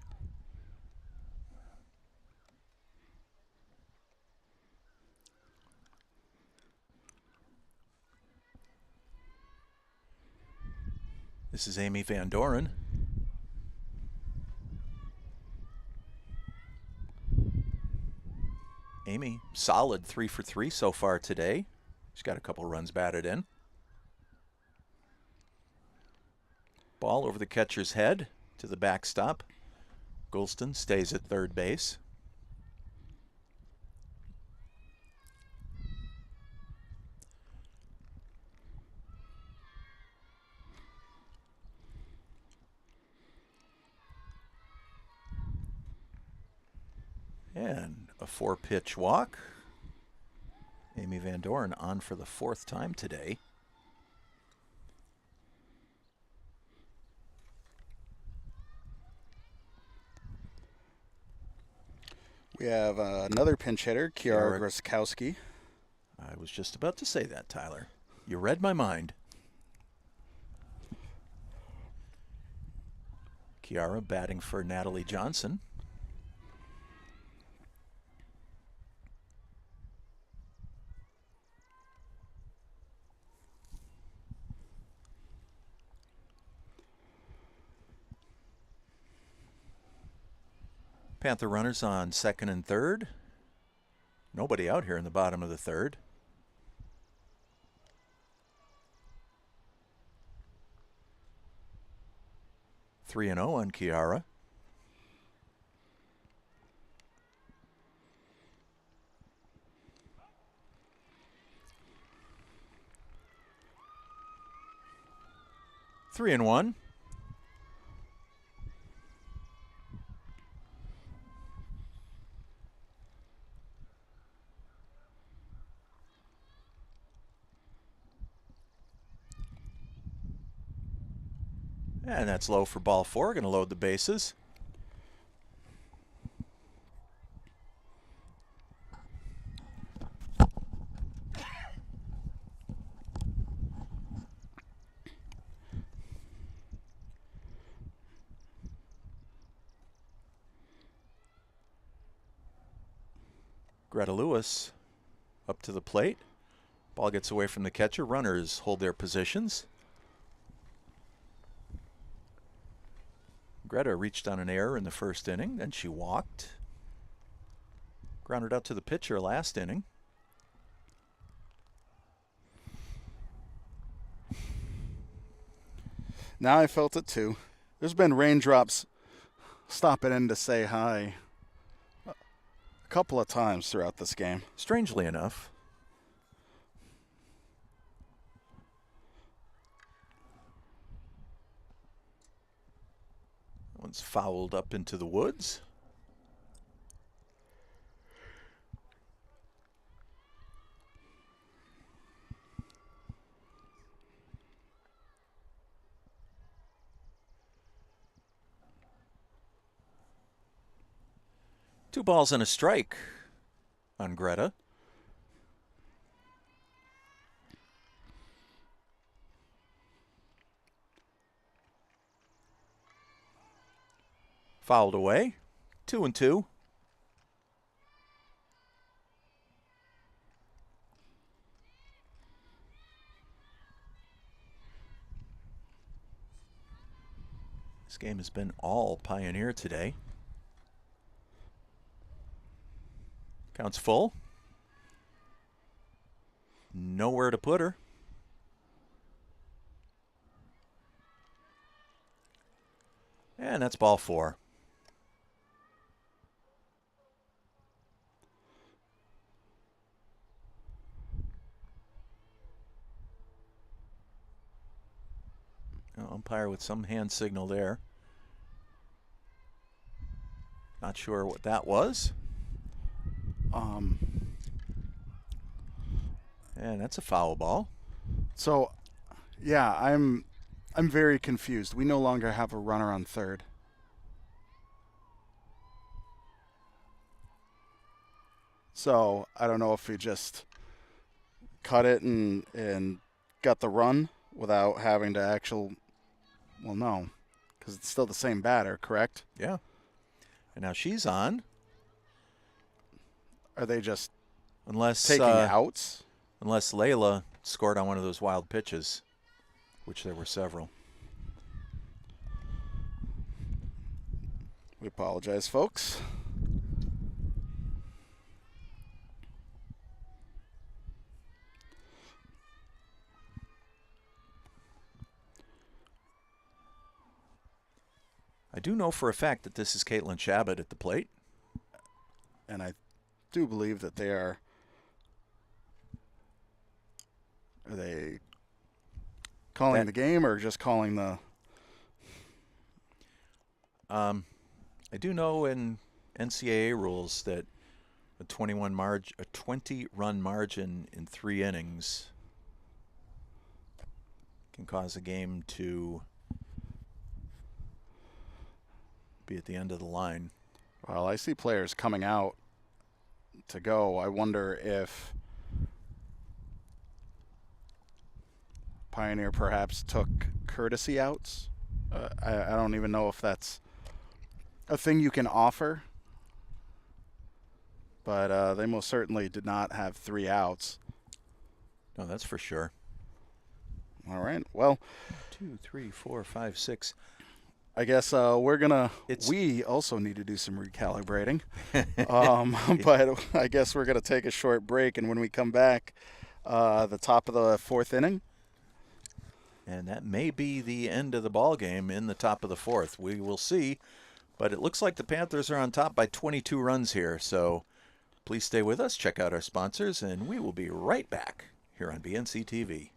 Speaker 2: This is Amy Van Doren. Amy, solid 3 for 3 so far today. She's got a couple runs batted in. Ball over the catcher's head to the backstop. Goulston stays at third base. And a 4-pitch walk. Amy Van Doren on for the 4th time today.
Speaker 1: We have another pinch hitter, Kiara Groskowski.
Speaker 2: I was just about to say that, Tyler. You read my mind. Kiara batting for Natalie Johnson. Panther runners on second and third. Nobody out here in the bottom of the third. Three and 0 on Kiara. 3-1. And that's low for ball 4. Going to load the bases. Greta Lewis up to the plate. Ball gets away from the catcher. Runners hold their positions. Greta reached on an error in the first inning, then she walked. Grounded out to the pitcher last inning.
Speaker 1: Now I felt it too. There's been raindrops stopping in to say hi a couple of times throughout this game.
Speaker 2: Strangely enough. One's fouled up into the woods. Two balls and a strike on Greta. Fouled away. 2-2. This game has been all Pioneer today. Count's full. Nowhere to put her. And that's ball 4. Umpire with some hand signal there. Not sure what that was. And that's a foul ball.
Speaker 1: So, yeah, I'm very confused. We no longer have a runner on third. So, I don't know if we just cut it and got the run without having to well, no, because it's still the same batter, correct?
Speaker 2: Yeah. And now she's on.
Speaker 1: Are they just
Speaker 2: unless
Speaker 1: taking outs?
Speaker 2: Unless Layla scored on one of those wild pitches, which there were several.
Speaker 1: We apologize, folks.
Speaker 2: I do know for a fact that this is Caitlin Shabbat at the plate.
Speaker 1: And I do believe that they are they calling the game or just calling the...
Speaker 2: I do know in NCAA rules that a 20-run margin in 3 innings can cause a game to be at the end of the line.
Speaker 1: Well, I see players coming out to go. I wonder if Pioneer perhaps took courtesy outs. I don't even know if that's a thing you can offer. But they most certainly did not have 3 outs.
Speaker 2: No, that's for sure.
Speaker 1: All right. Well,
Speaker 2: 2, 3, 4, 5, 6.
Speaker 1: I guess we also need to do some recalibrating. But I guess we're going to take a short break, and when we come back, the top of the 4th inning.
Speaker 2: And that may be the end of the ball game in the top of the 4th. We will see. But it looks like the Panthers are on top by 22 runs here. So please stay with us, check out our sponsors, and we will be right back here on BNC TV.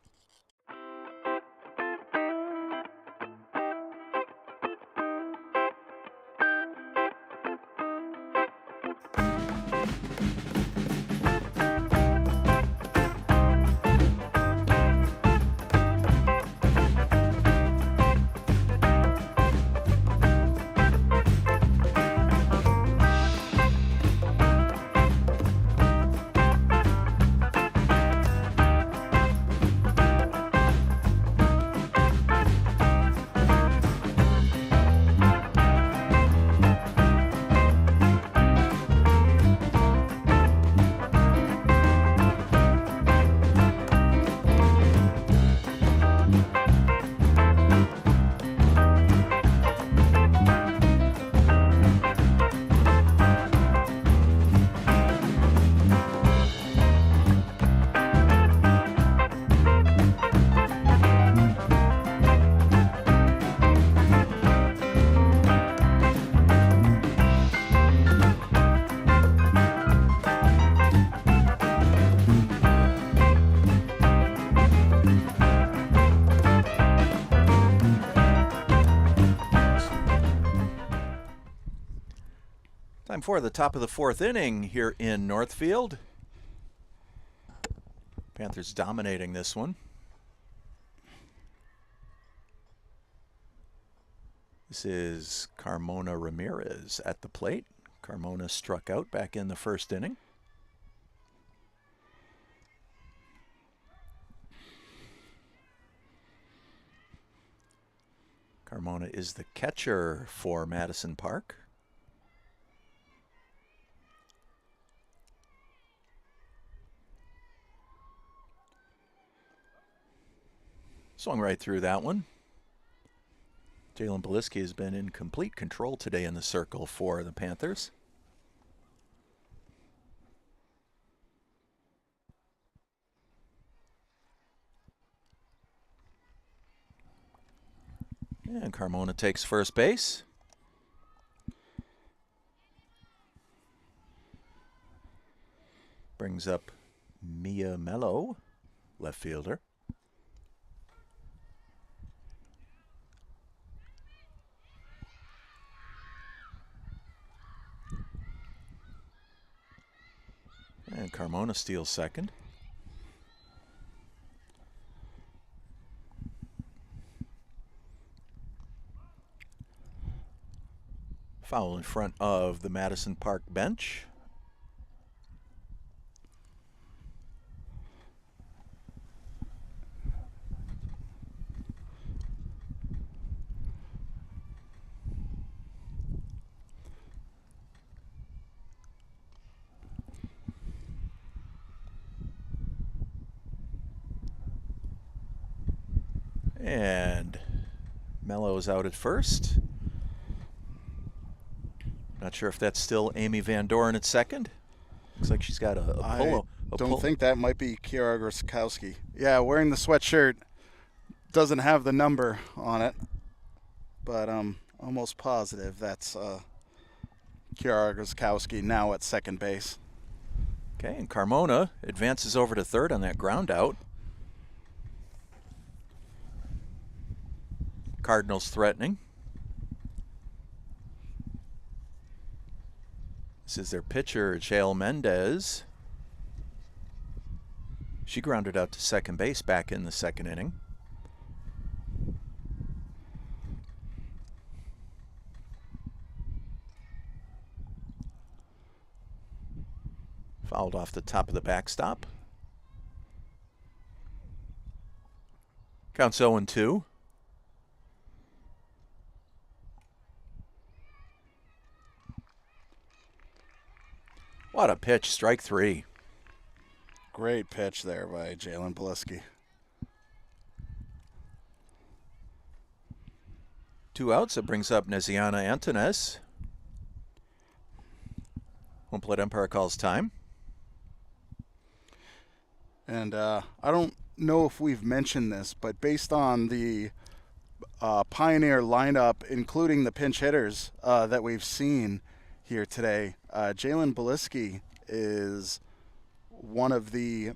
Speaker 2: Time for the top of the fourth inning here in Northfield. Panthers dominating this one. This is Carmona Ramirez at the plate. Carmona struck out back in the first inning. Carmona is the catcher for Madison Park. Swung right through that one. Jalen Beliski has been in complete control today in the circle for the Panthers. And Carmona takes first base. Brings up MIAA, left fielder. And Carmona steals second. Foul in front of the Madison Park bench. And Mello's out at first. Not sure if that's still Amy Van Doren at second. Looks like she's got a polo.
Speaker 1: I don't think that might be Kiara Groskowski. Yeah, wearing the sweatshirt, doesn't have the number on it, but I'm almost positive that's Kiara Groskowski now at second base.
Speaker 2: Okay, and Carmona advances over to third on that ground out. Cardinals threatening. This is their pitcher, Jael Mendez. She grounded out to second base back in the second inning. Fouled off the top of the backstop. Counts 0-2. What a pitch, strike three.
Speaker 1: Great pitch there by Jalen Beliski.
Speaker 2: 2 outs. It brings up Neziana Antones. Home plate umpire calls time.
Speaker 1: And I don't know if we've mentioned this, but based on the Pioneer lineup, including the pinch hitters that we've seen here today, Jalen Beliski is one of the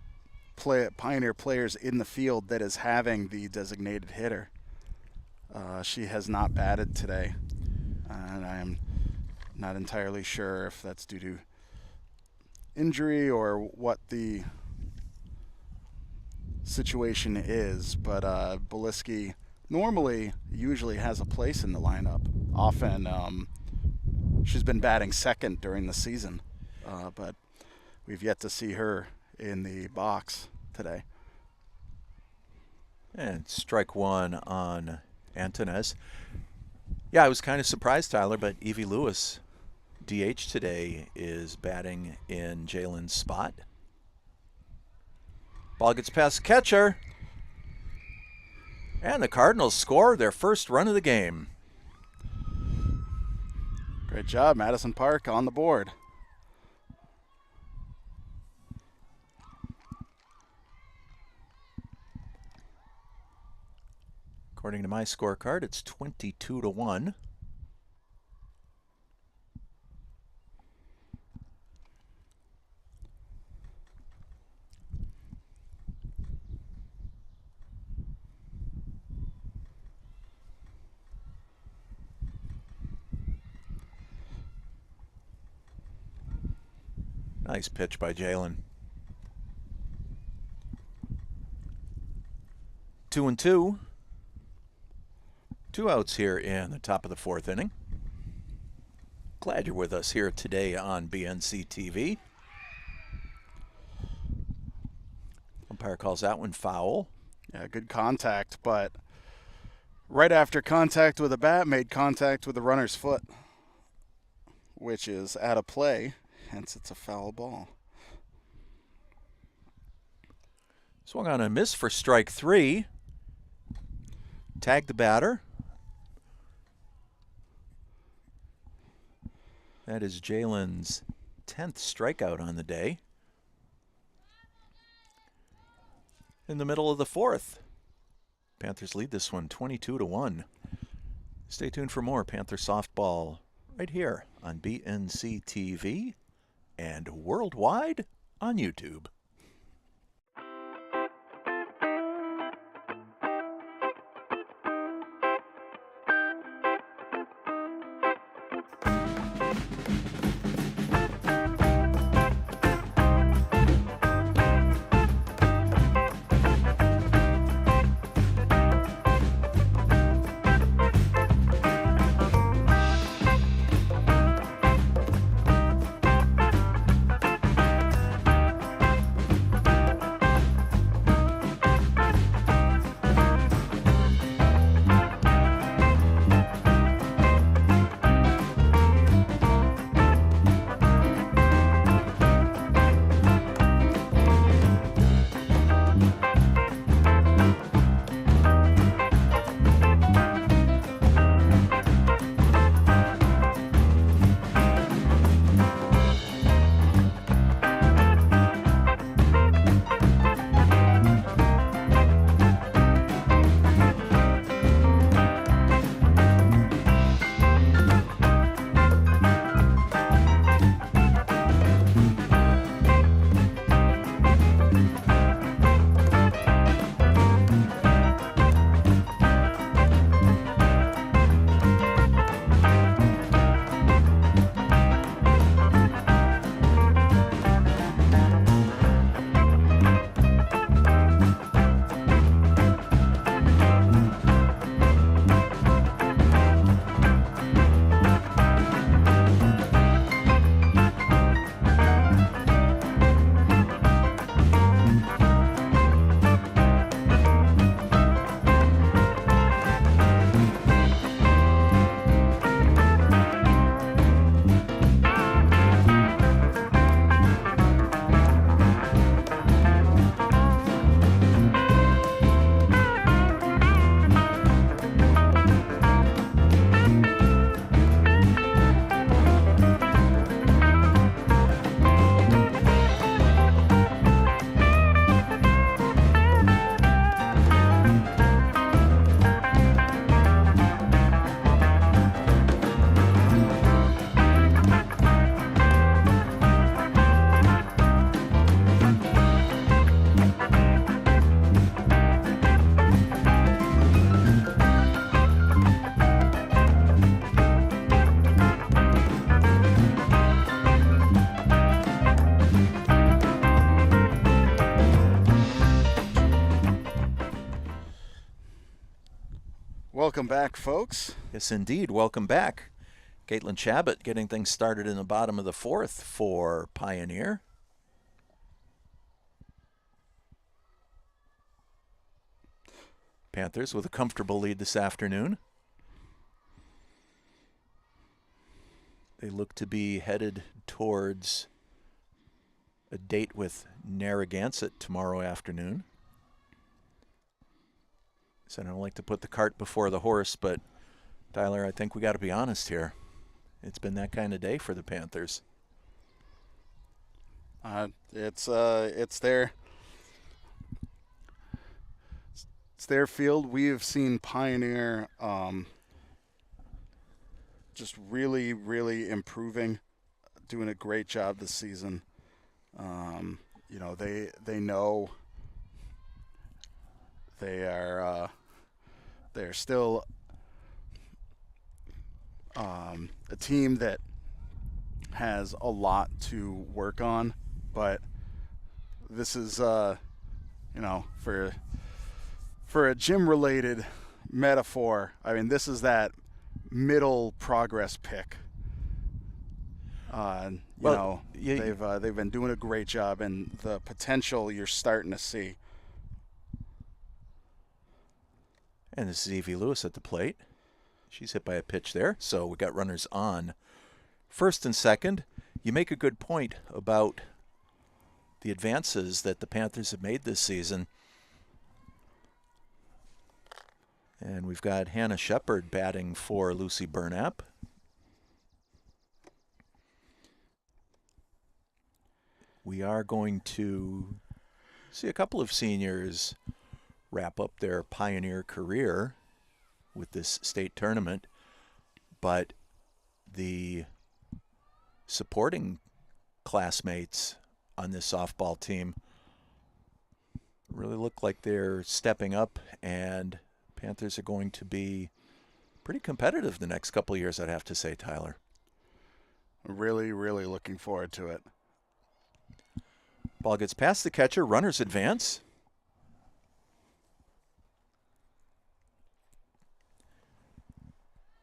Speaker 1: Pioneer players in the field that is having the designated hitter. She has not batted today, and I am not entirely sure if that's due to injury or what the situation is, but Beliski usually has a place in the lineup. Often she's been batting second during the season, but we've yet to see her in the box today.
Speaker 2: And strike one on Antones. Yeah, I was kind of surprised, Tyler, but Evie Lewis, DH today, is batting in Jalen's spot. Ball gets past catcher. And the Cardinals score their first run of the game.
Speaker 1: Great job, Madison Park on the board.
Speaker 2: According to my scorecard, it's 22-1. Nice pitch by Jalen. 2-2. 2 outs here in the top of the 4th inning. Glad you're with us here today on BNC TV. Umpire calls that one foul.
Speaker 1: Yeah, good contact, but right after contact with a bat, made contact with the runner's foot, which is out of play, hence it's a foul ball.
Speaker 2: Swung on a miss for strike 3. Tag the batter. That is Jalen's 10th strikeout on the day. In the middle of the 4th. Panthers lead this one 22-1. Stay tuned for more Panther softball right here on BNC TV and worldwide on YouTube.
Speaker 1: Welcome back, folks.
Speaker 2: Yes, indeed. Welcome back. Caitlin Chabot getting things started in the bottom of the 4th for Pioneer. Panthers with a comfortable lead this afternoon. They look to be headed towards a date with Narragansett tomorrow afternoon. So I don't like to put the cart before the horse, but Tyler, I think we got to be honest here. It's been that kind of day for the Panthers.
Speaker 1: It's their field. We have seen Pioneer just really, really improving, doing a great job this season. They know they're still a team that has a lot to work on, but this is, you know, for a gym-related metaphor, I mean, this is that middle progress pick. They've been doing a great job, and the potential you're starting to see.
Speaker 2: And this is Evie Lewis at the plate. She's hit by a pitch there, so we got runners on first and second. You make a good point about the advances that the Panthers have made this season. And we've got Hannah Shepard batting for Lucy Burnap. We are going to see a couple of seniors wrap up their Pioneer career with this state tournament, but the supporting classmates on this softball team really look like they're stepping up, and Panthers are going to be pretty competitive the next couple of years, I'd have to say, Tyler.
Speaker 1: Really, really looking forward to it.
Speaker 2: Ball gets past the catcher, runners advance.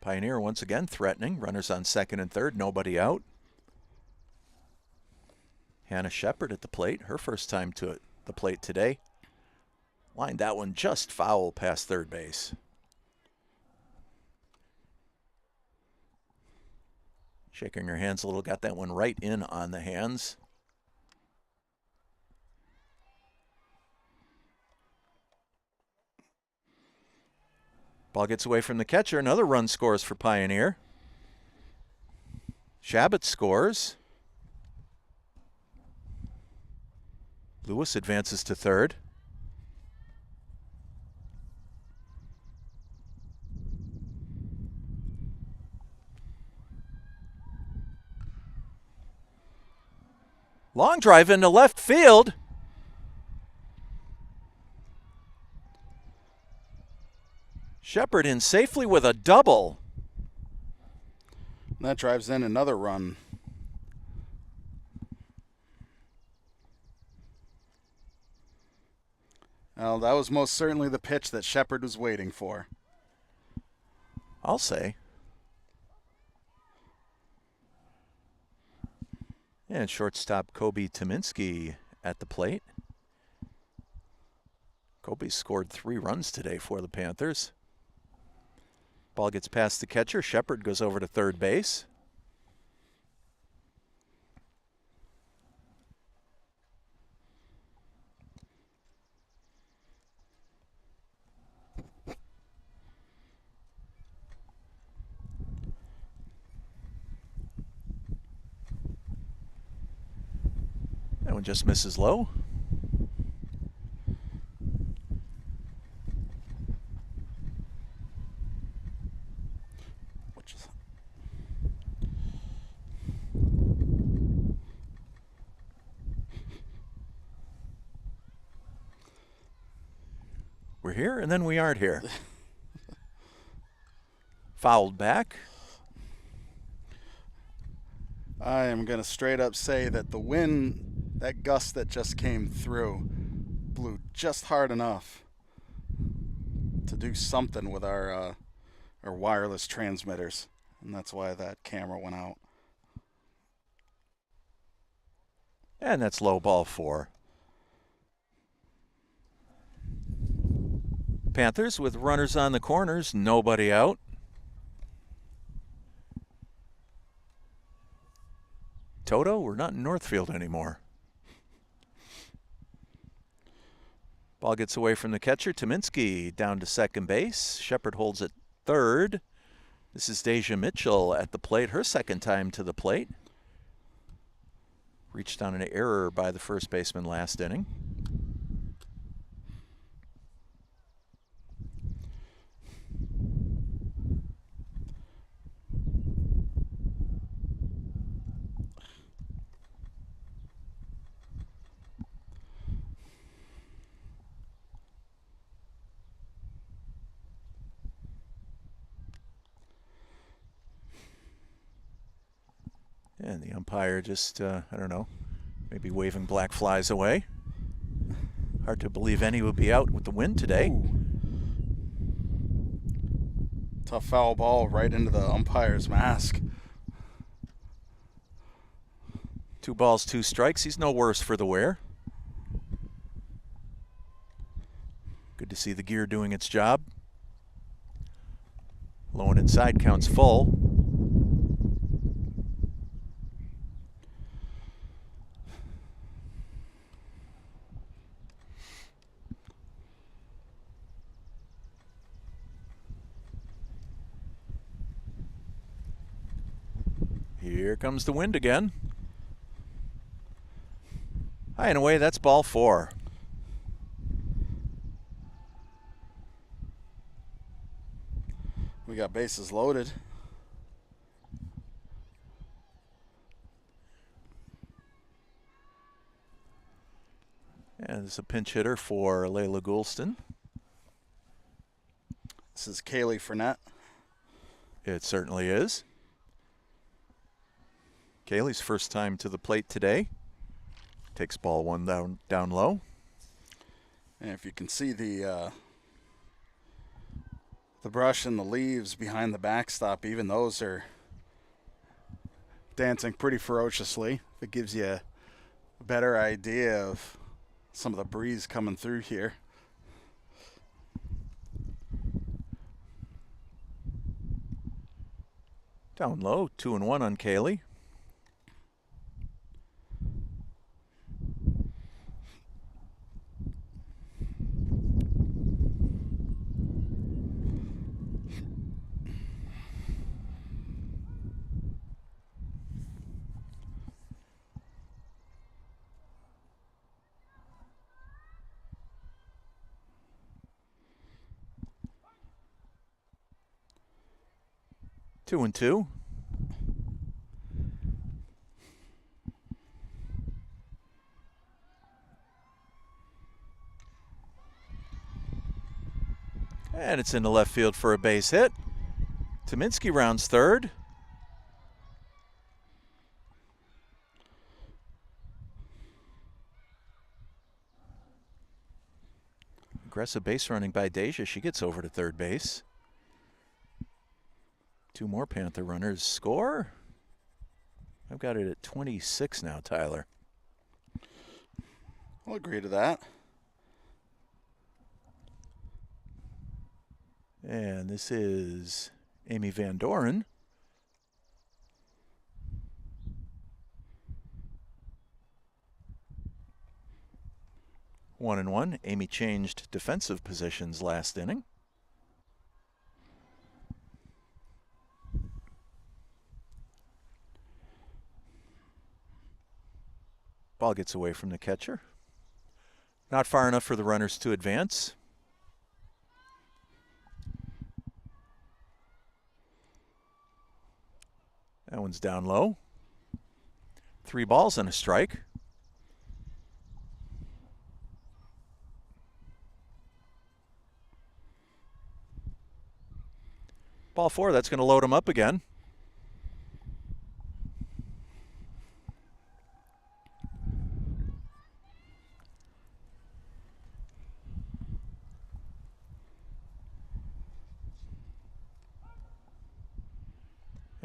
Speaker 2: Pioneer once again threatening, runners on second and third, nobody out. Hannah Shepard at the plate, her first time to the plate today. Lined that one just foul past third base. Shaking her hands a little, got that one right in on the hands. Ball gets away from the catcher. Another run scores for Pioneer. Shabbat scores. Lewis advances to third. Long drive into left field. Shepard in safely with a double.
Speaker 1: That drives in another run. Well, that was most certainly the pitch that Shepard was waiting for.
Speaker 2: I'll say. And shortstop Kobe Tominski at the plate. Kobe scored 3 runs today for the Panthers. Ball gets past the catcher. Shepard goes over to third base. That one just misses low. We're here and then we aren't here. Fouled back.
Speaker 1: I am going to straight up say that the wind, that gust that just came through, blew just hard enough to do something with our wireless transmitters, and that's why that camera went out.
Speaker 2: And that's low ball 4. Panthers with runners on the corners, nobody out. Toto, we're not in Northfield anymore. Ball gets away from the catcher. Tominski down to second base. Shepard holds at third. This is Deja Mitchell at the plate, her second time to the plate. Reached on an error by the first baseman last inning. And the umpire just, I don't know, maybe waving black flies away. Hard to believe any would be out with the wind today.
Speaker 1: Ooh. Tough foul ball right into the umpire's mask.
Speaker 2: 2 balls, 2 strikes. He's no worse for the wear. Good to see the gear doing its job. Low and inside counts full. Here comes the wind again. High and away, that's ball 4.
Speaker 1: We got bases loaded.
Speaker 2: And it's a pinch hitter for Layla Goulston.
Speaker 1: This is Kaylee Fournette.
Speaker 2: It certainly is. Kaylee's first time to the plate today. Takes ball 1 down low.
Speaker 1: And if you can see the brush and the leaves behind the backstop, even those are dancing pretty ferociously. It gives you a better idea of some of the breeze coming through here.
Speaker 2: Down low, 2-1 on Kaylee. Two and two. And it's into left field for a base hit. Tominski rounds third. Aggressive base running by Deja. She gets over to third base. 2 more Panther runners score. I've got it at 26 now, Tyler.
Speaker 1: I'll agree to that.
Speaker 2: And this is Amy Van Doren. One and one. Amy changed defensive positions last inning. Ball gets away from the catcher. Not far enough for the runners to advance. That one's down low. 3 balls and a strike. Ball 4, that's going to load him up again.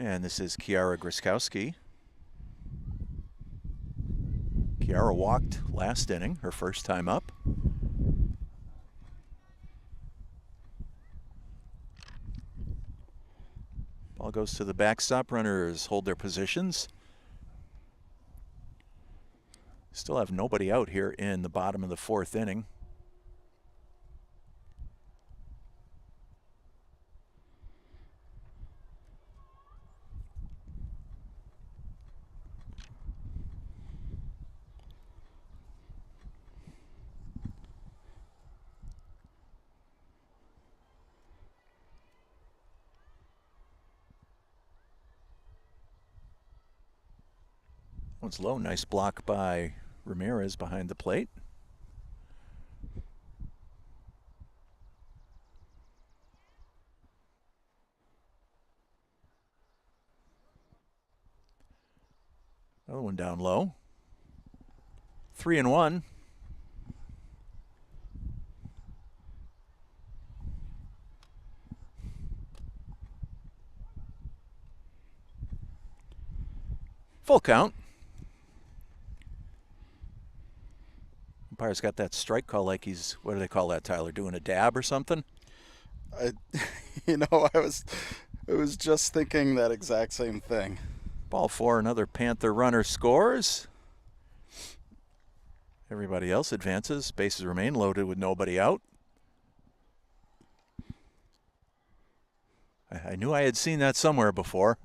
Speaker 2: And this is Kiara Griskowski. Kiara walked last inning, her first time up. Ball goes to the backstop. Runners hold their positions. Still have nobody out here in the bottom of the 4th inning. One's low. Nice block by Ramirez behind the plate. Another one down low. 3-1. Full count. Umpire's got that strike call like he's, what do they call that, Tyler? Doing a dab or something?
Speaker 1: I was just thinking that exact same thing.
Speaker 2: Ball 4, another Panther runner scores. Everybody else advances. Bases remain loaded with nobody out. I knew I had seen that somewhere before.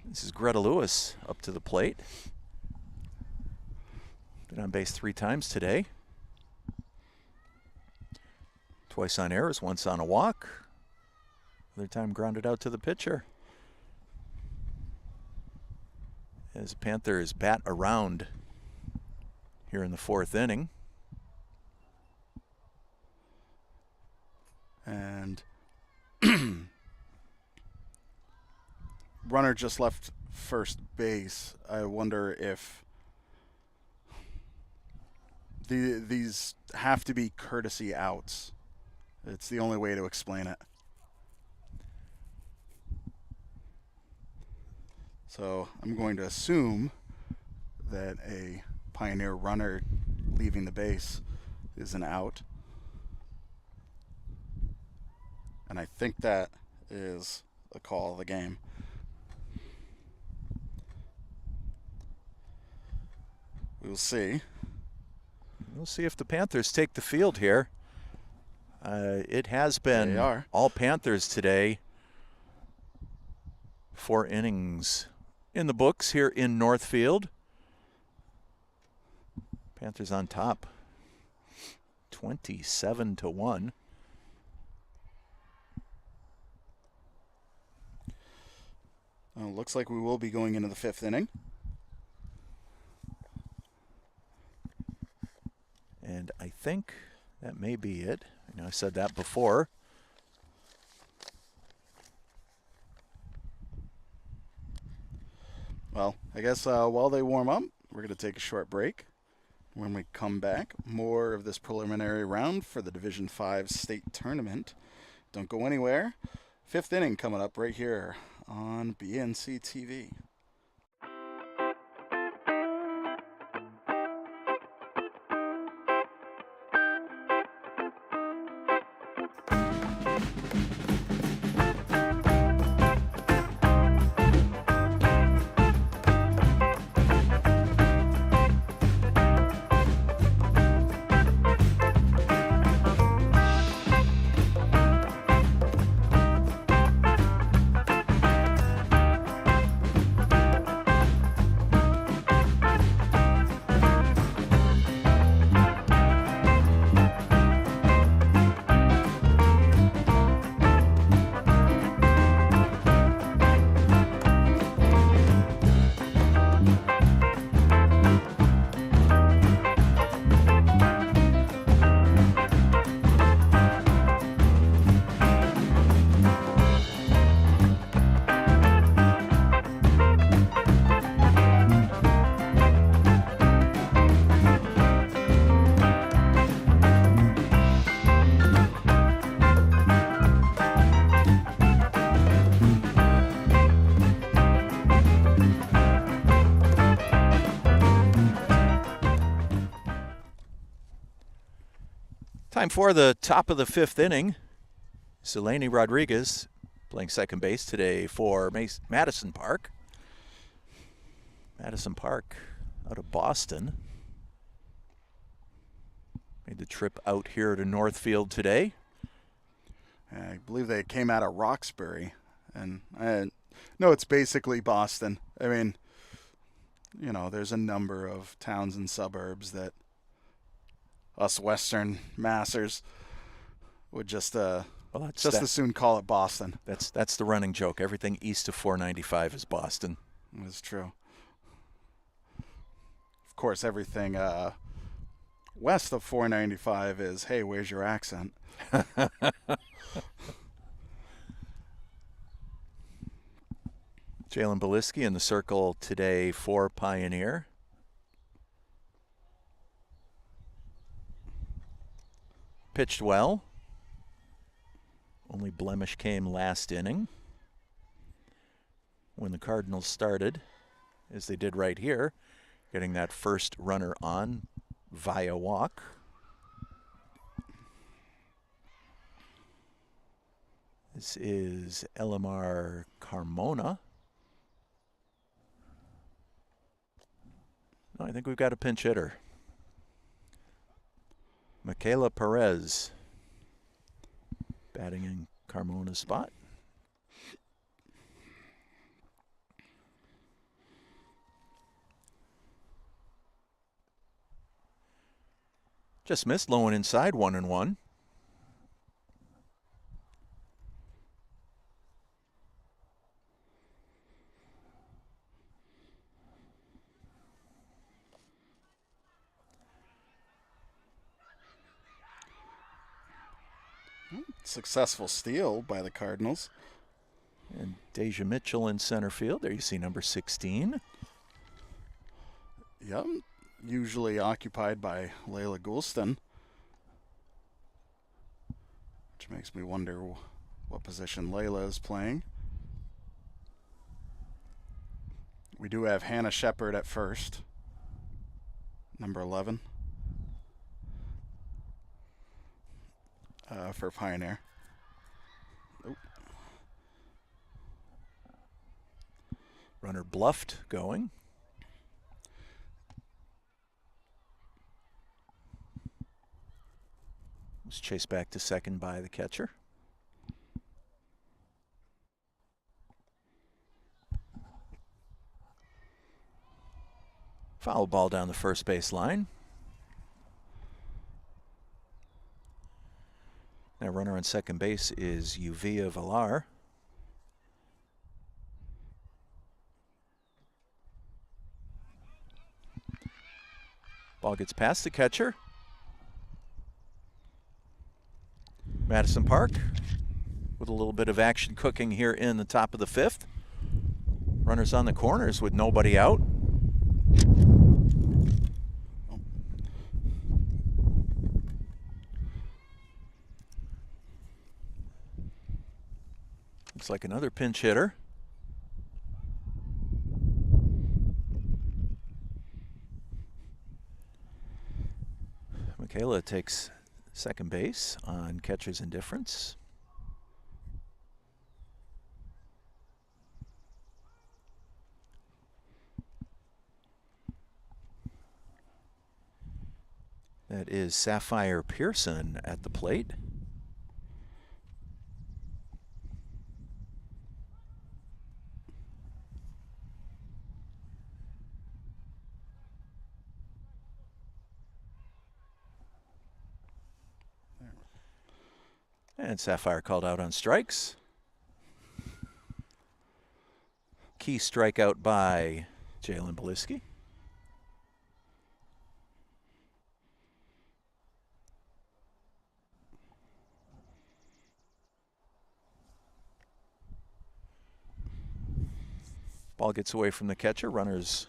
Speaker 2: This is Greta Lewis up to the plate. Been on base 3 times today. Twice on errors, once on a walk. Other time grounded out to the pitcher. As the Panthers bat around here in the 4th inning.
Speaker 1: And runner just left first base. I wonder if these have to be courtesy outs. It's the only way to explain it. So I'm going to assume that a Pioneer runner leaving the base is an out. And I think that is the call of the game. We'll see.
Speaker 2: We'll see if the Panthers take the field here. It has been all Panthers today. 4 innings in the books here in Northfield. Panthers on top, 27-1.
Speaker 1: Looks like we will be going into the 5th inning.
Speaker 2: And I think that may be it. I know I said that before.
Speaker 1: Well, I guess while they warm up, we're going to take a short break. When we come back, more of this preliminary round for the Division 5 state tournament. Don't go anywhere. 5th inning coming up right here on BNC TV.
Speaker 2: Time for the top of the 5th inning. Selene Rodriguez playing second base today for Madison Park. Madison Park out of Boston. Made the trip out here to Northfield today.
Speaker 1: I believe they came out of Roxbury. And no, it's basically Boston. I mean, you know, there's a number of towns and suburbs that us Western Massers would just as soon call it Boston.
Speaker 2: That's the running joke. Everything east of 495 is Boston.
Speaker 1: That's true. Of course, everything west of 495 is, hey, where's your accent?
Speaker 2: Jalen Beliski in the circle today for Pioneer. Pitched well. Only blemish came last inning when the Cardinals started, as they did right here, getting that first runner on via walk. This is Elimar Carmona. No, I think we've got a pinch hitter. Michaela Perez batting in Carmona's spot. Just missed, low and inside, 1-1.
Speaker 1: Successful steal by the Cardinals.
Speaker 2: And Deja Mitchell in center field. There you see number 16.
Speaker 1: Yep, usually occupied by Layla Goulston, which makes me wonder what position Layla is playing. We do have Hannah Shepard at first, number 11, for Pioneer. Oop.
Speaker 2: Runner bluffed going. Was chased back to second by the catcher. Foul ball down the first base line. Now runner on second base is Uvia Villar. Ball gets past the catcher. Madison Park with a little bit of action cooking here in the top of the fifth. Runners on the corners with nobody out. Looks like another pinch hitter. Michaela takes second base on catcher's indifference. That is Sapphire Pearson at the plate. And Sapphire called out on strikes. Key strikeout by Jalen Beliski. Ball gets away from the catcher. Runners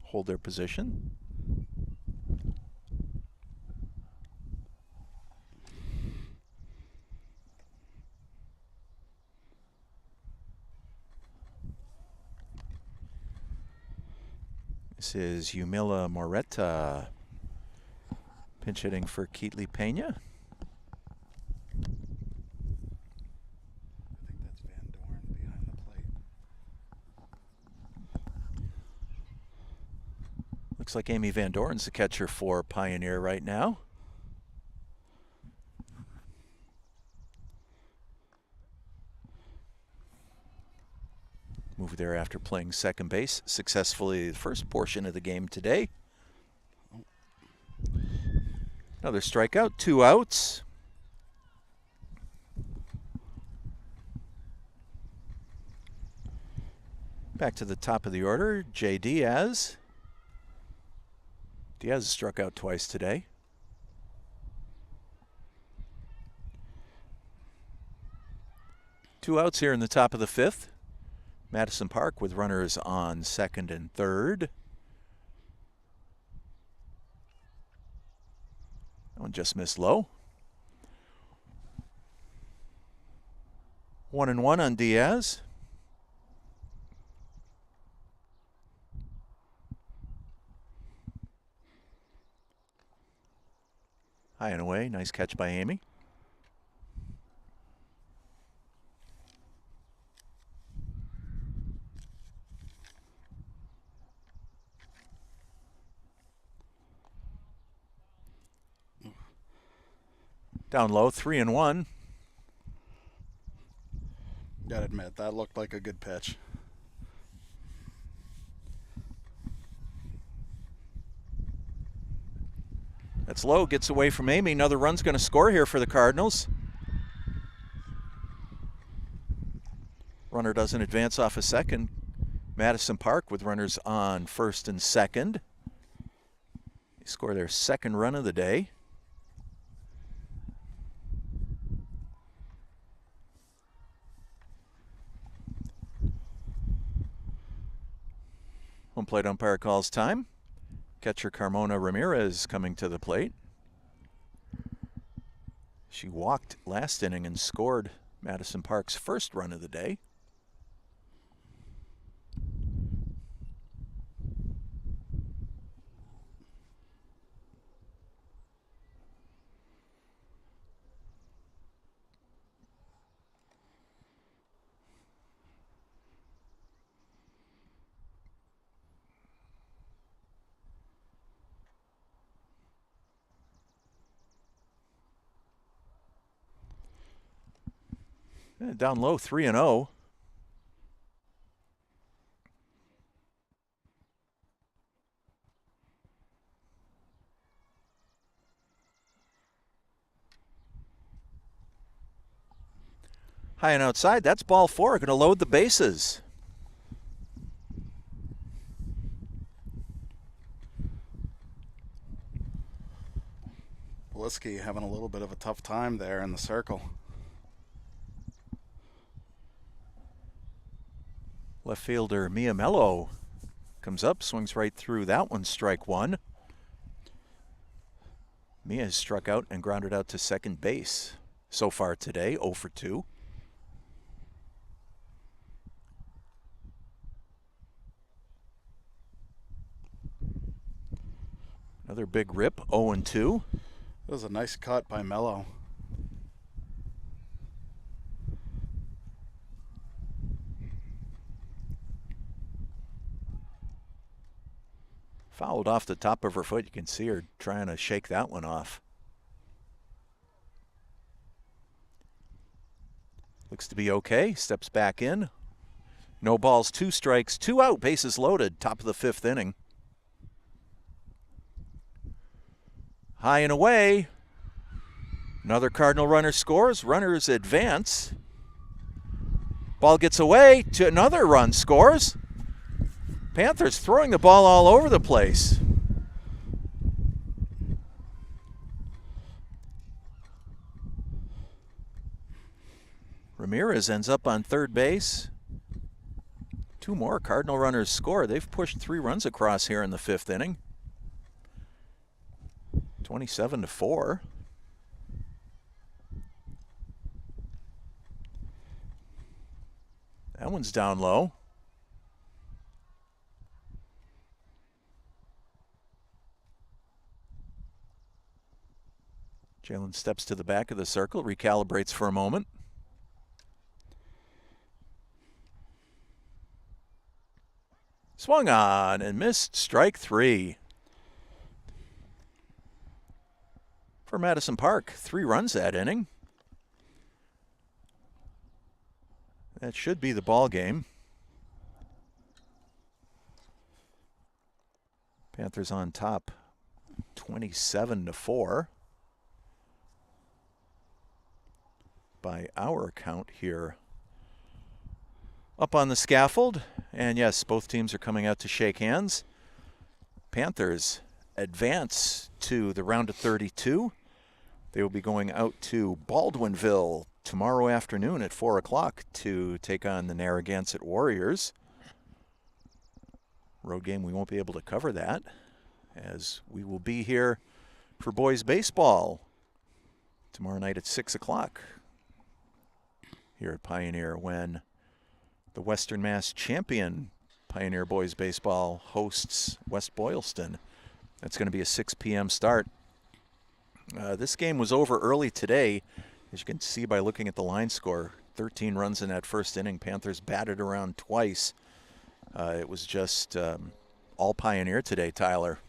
Speaker 2: hold their position. This is Yumila Moreta pinch hitting for Keatley Pena.
Speaker 1: I think that's Van Dorn behind the plate.
Speaker 2: Looks like Amy Van Dorn's the catcher for Pioneer right now. Move there after playing second base successfully the first portion of the game today. Another strikeout, 2 outs. Back to the top of the order, Jay Diaz. Diaz struck out twice today. Two outs here in the top of the fifth. Madison Park with runners on second and third. That one just missed low. 1-1 on Diaz. High and away. Nice catch by Amy. Down low, 3-1.
Speaker 1: Gotta admit, that looked like a good pitch.
Speaker 2: That's low, gets away from Amy. Another run's going to score here for the Cardinals. Runner doesn't advance off a second. Madison Park with runners on first and second. They score their second run of the day. Home plate umpire calls time. Catcher Carmona Ramirez coming to the plate. She walked last inning and scored Madison Park's first run of the day. Down low, 3-0. High and outside, that's ball four. Going to load the bases.
Speaker 1: Bliski having a little bit of a tough time there in the circle.
Speaker 2: Left fielder Mia Mello comes up, swings right through that one, strike one. Mia has struck out and grounded out to second base so far today, 0 for 2. Another big rip, 0 and 2.
Speaker 1: That was a nice cut by Mello.
Speaker 2: Fouled off the top of her foot. You can see her trying to shake that one off. Looks to be okay. Steps back in. No balls, 2 strikes, 2 out. Bases loaded. Top of the 5th inning. High and away. Another Cardinal runner scores. Runners advance. Ball gets away to another run scores. Panthers throwing the ball all over the place. Ramirez ends up on third base. 2 more Cardinal runners score. They've pushed 3 runs across here in the 5th inning. 27-4. That one's down low. Jalen steps to the back of the circle, recalibrates for a moment. Swung on and missed, strike 3. For Madison Park, 3 runs that inning. That should be the ball game. Panthers on top, 27-4. By our count here. Up on the scaffold, and yes, both teams are coming out to shake hands. Panthers advance to the round of 32. They will be going out to Baldwinville tomorrow afternoon at 4 o'clock to take on the Narragansett Warriors. Road game, we won't be able to cover that, as we will be here for boys baseball tomorrow night at 6 o'clock here at Pioneer, when the Western Mass champion Pioneer boys baseball hosts West Boylston. That's going to be a 6 p.m. start. This game was over early today, as you can see by looking at the line score. 13 runs in that first inning. Panthers batted around twice. It was just all Pioneer today, Tyler.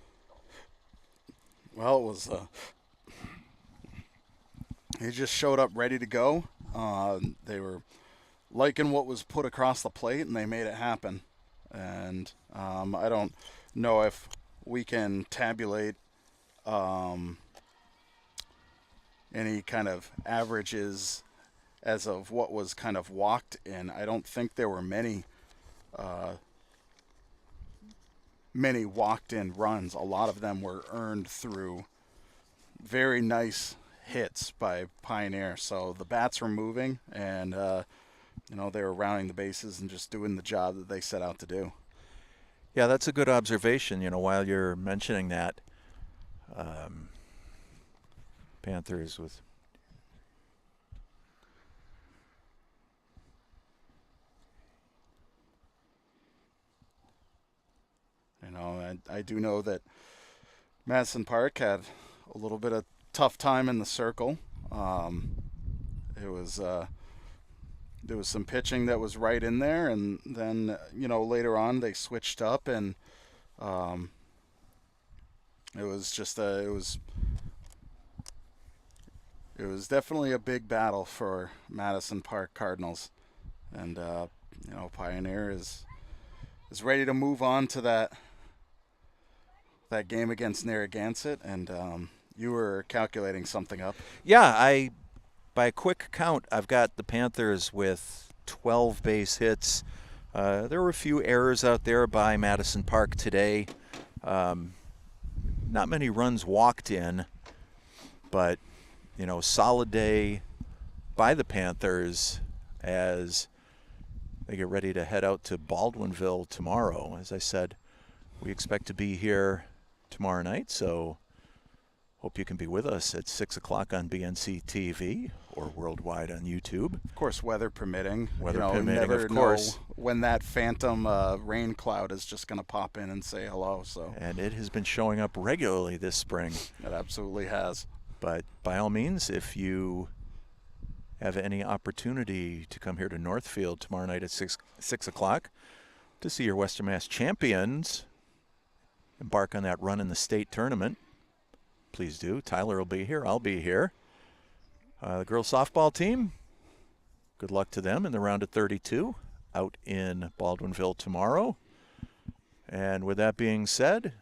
Speaker 1: Well, it was. He just showed up ready to go. They were liking what was put across the plate, and they made it happen. And I don't know if we can tabulate any kind of averages as of what was kind of walked in. I don't think there were many walked-in runs. A lot of them were earned through very nice hits by Pioneer. So the bats were moving, and they were rounding the bases and just doing the job that they set out to do.
Speaker 2: Yeah, that's a good observation. While you're mentioning that, Panthers with I do know that Madison Park had a little bit of tough time in the circle. There was some pitching that was right in there, and then later on they switched up, and it was definitely a big battle for Madison Park Cardinals, and Pioneer is ready to move on to that game against Narragansett, and you were calculating something up. Yeah, by a quick count, I've got the Panthers with 12 base hits. There were a few errors out there by Madison Park today. Not many runs walked in, but solid day by the Panthers as they get ready to head out to Baldwinville tomorrow. As I said, we expect to be here tomorrow night, so hope you can be with us at 6 o'clock on BNC TV or worldwide on YouTube.
Speaker 1: Of course, weather permitting.
Speaker 2: Weather permitting,
Speaker 1: never
Speaker 2: of course.
Speaker 1: Know when that phantom rain cloud is just going to pop in and say hello.
Speaker 2: And it has been showing up regularly this spring.
Speaker 1: It absolutely has.
Speaker 2: But by all means, if you have any opportunity to come here to Northfield tomorrow night at 6 o'clock to see your Western Mass champions embark on that run in the state tournament, please do. Tyler will be here. I'll be here. The girls softball team, good luck to them in the round of 32 out in Baldwinville tomorrow. And with that being said,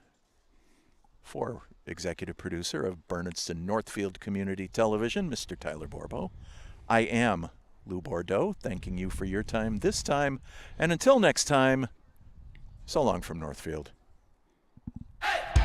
Speaker 2: for executive producer of Bernardston-Northfield Community Television, Mr. Tyler Borbo, I am Lou Bordeaux, thanking you for your time this time. And until next time, so long from Northfield.
Speaker 3: Hey!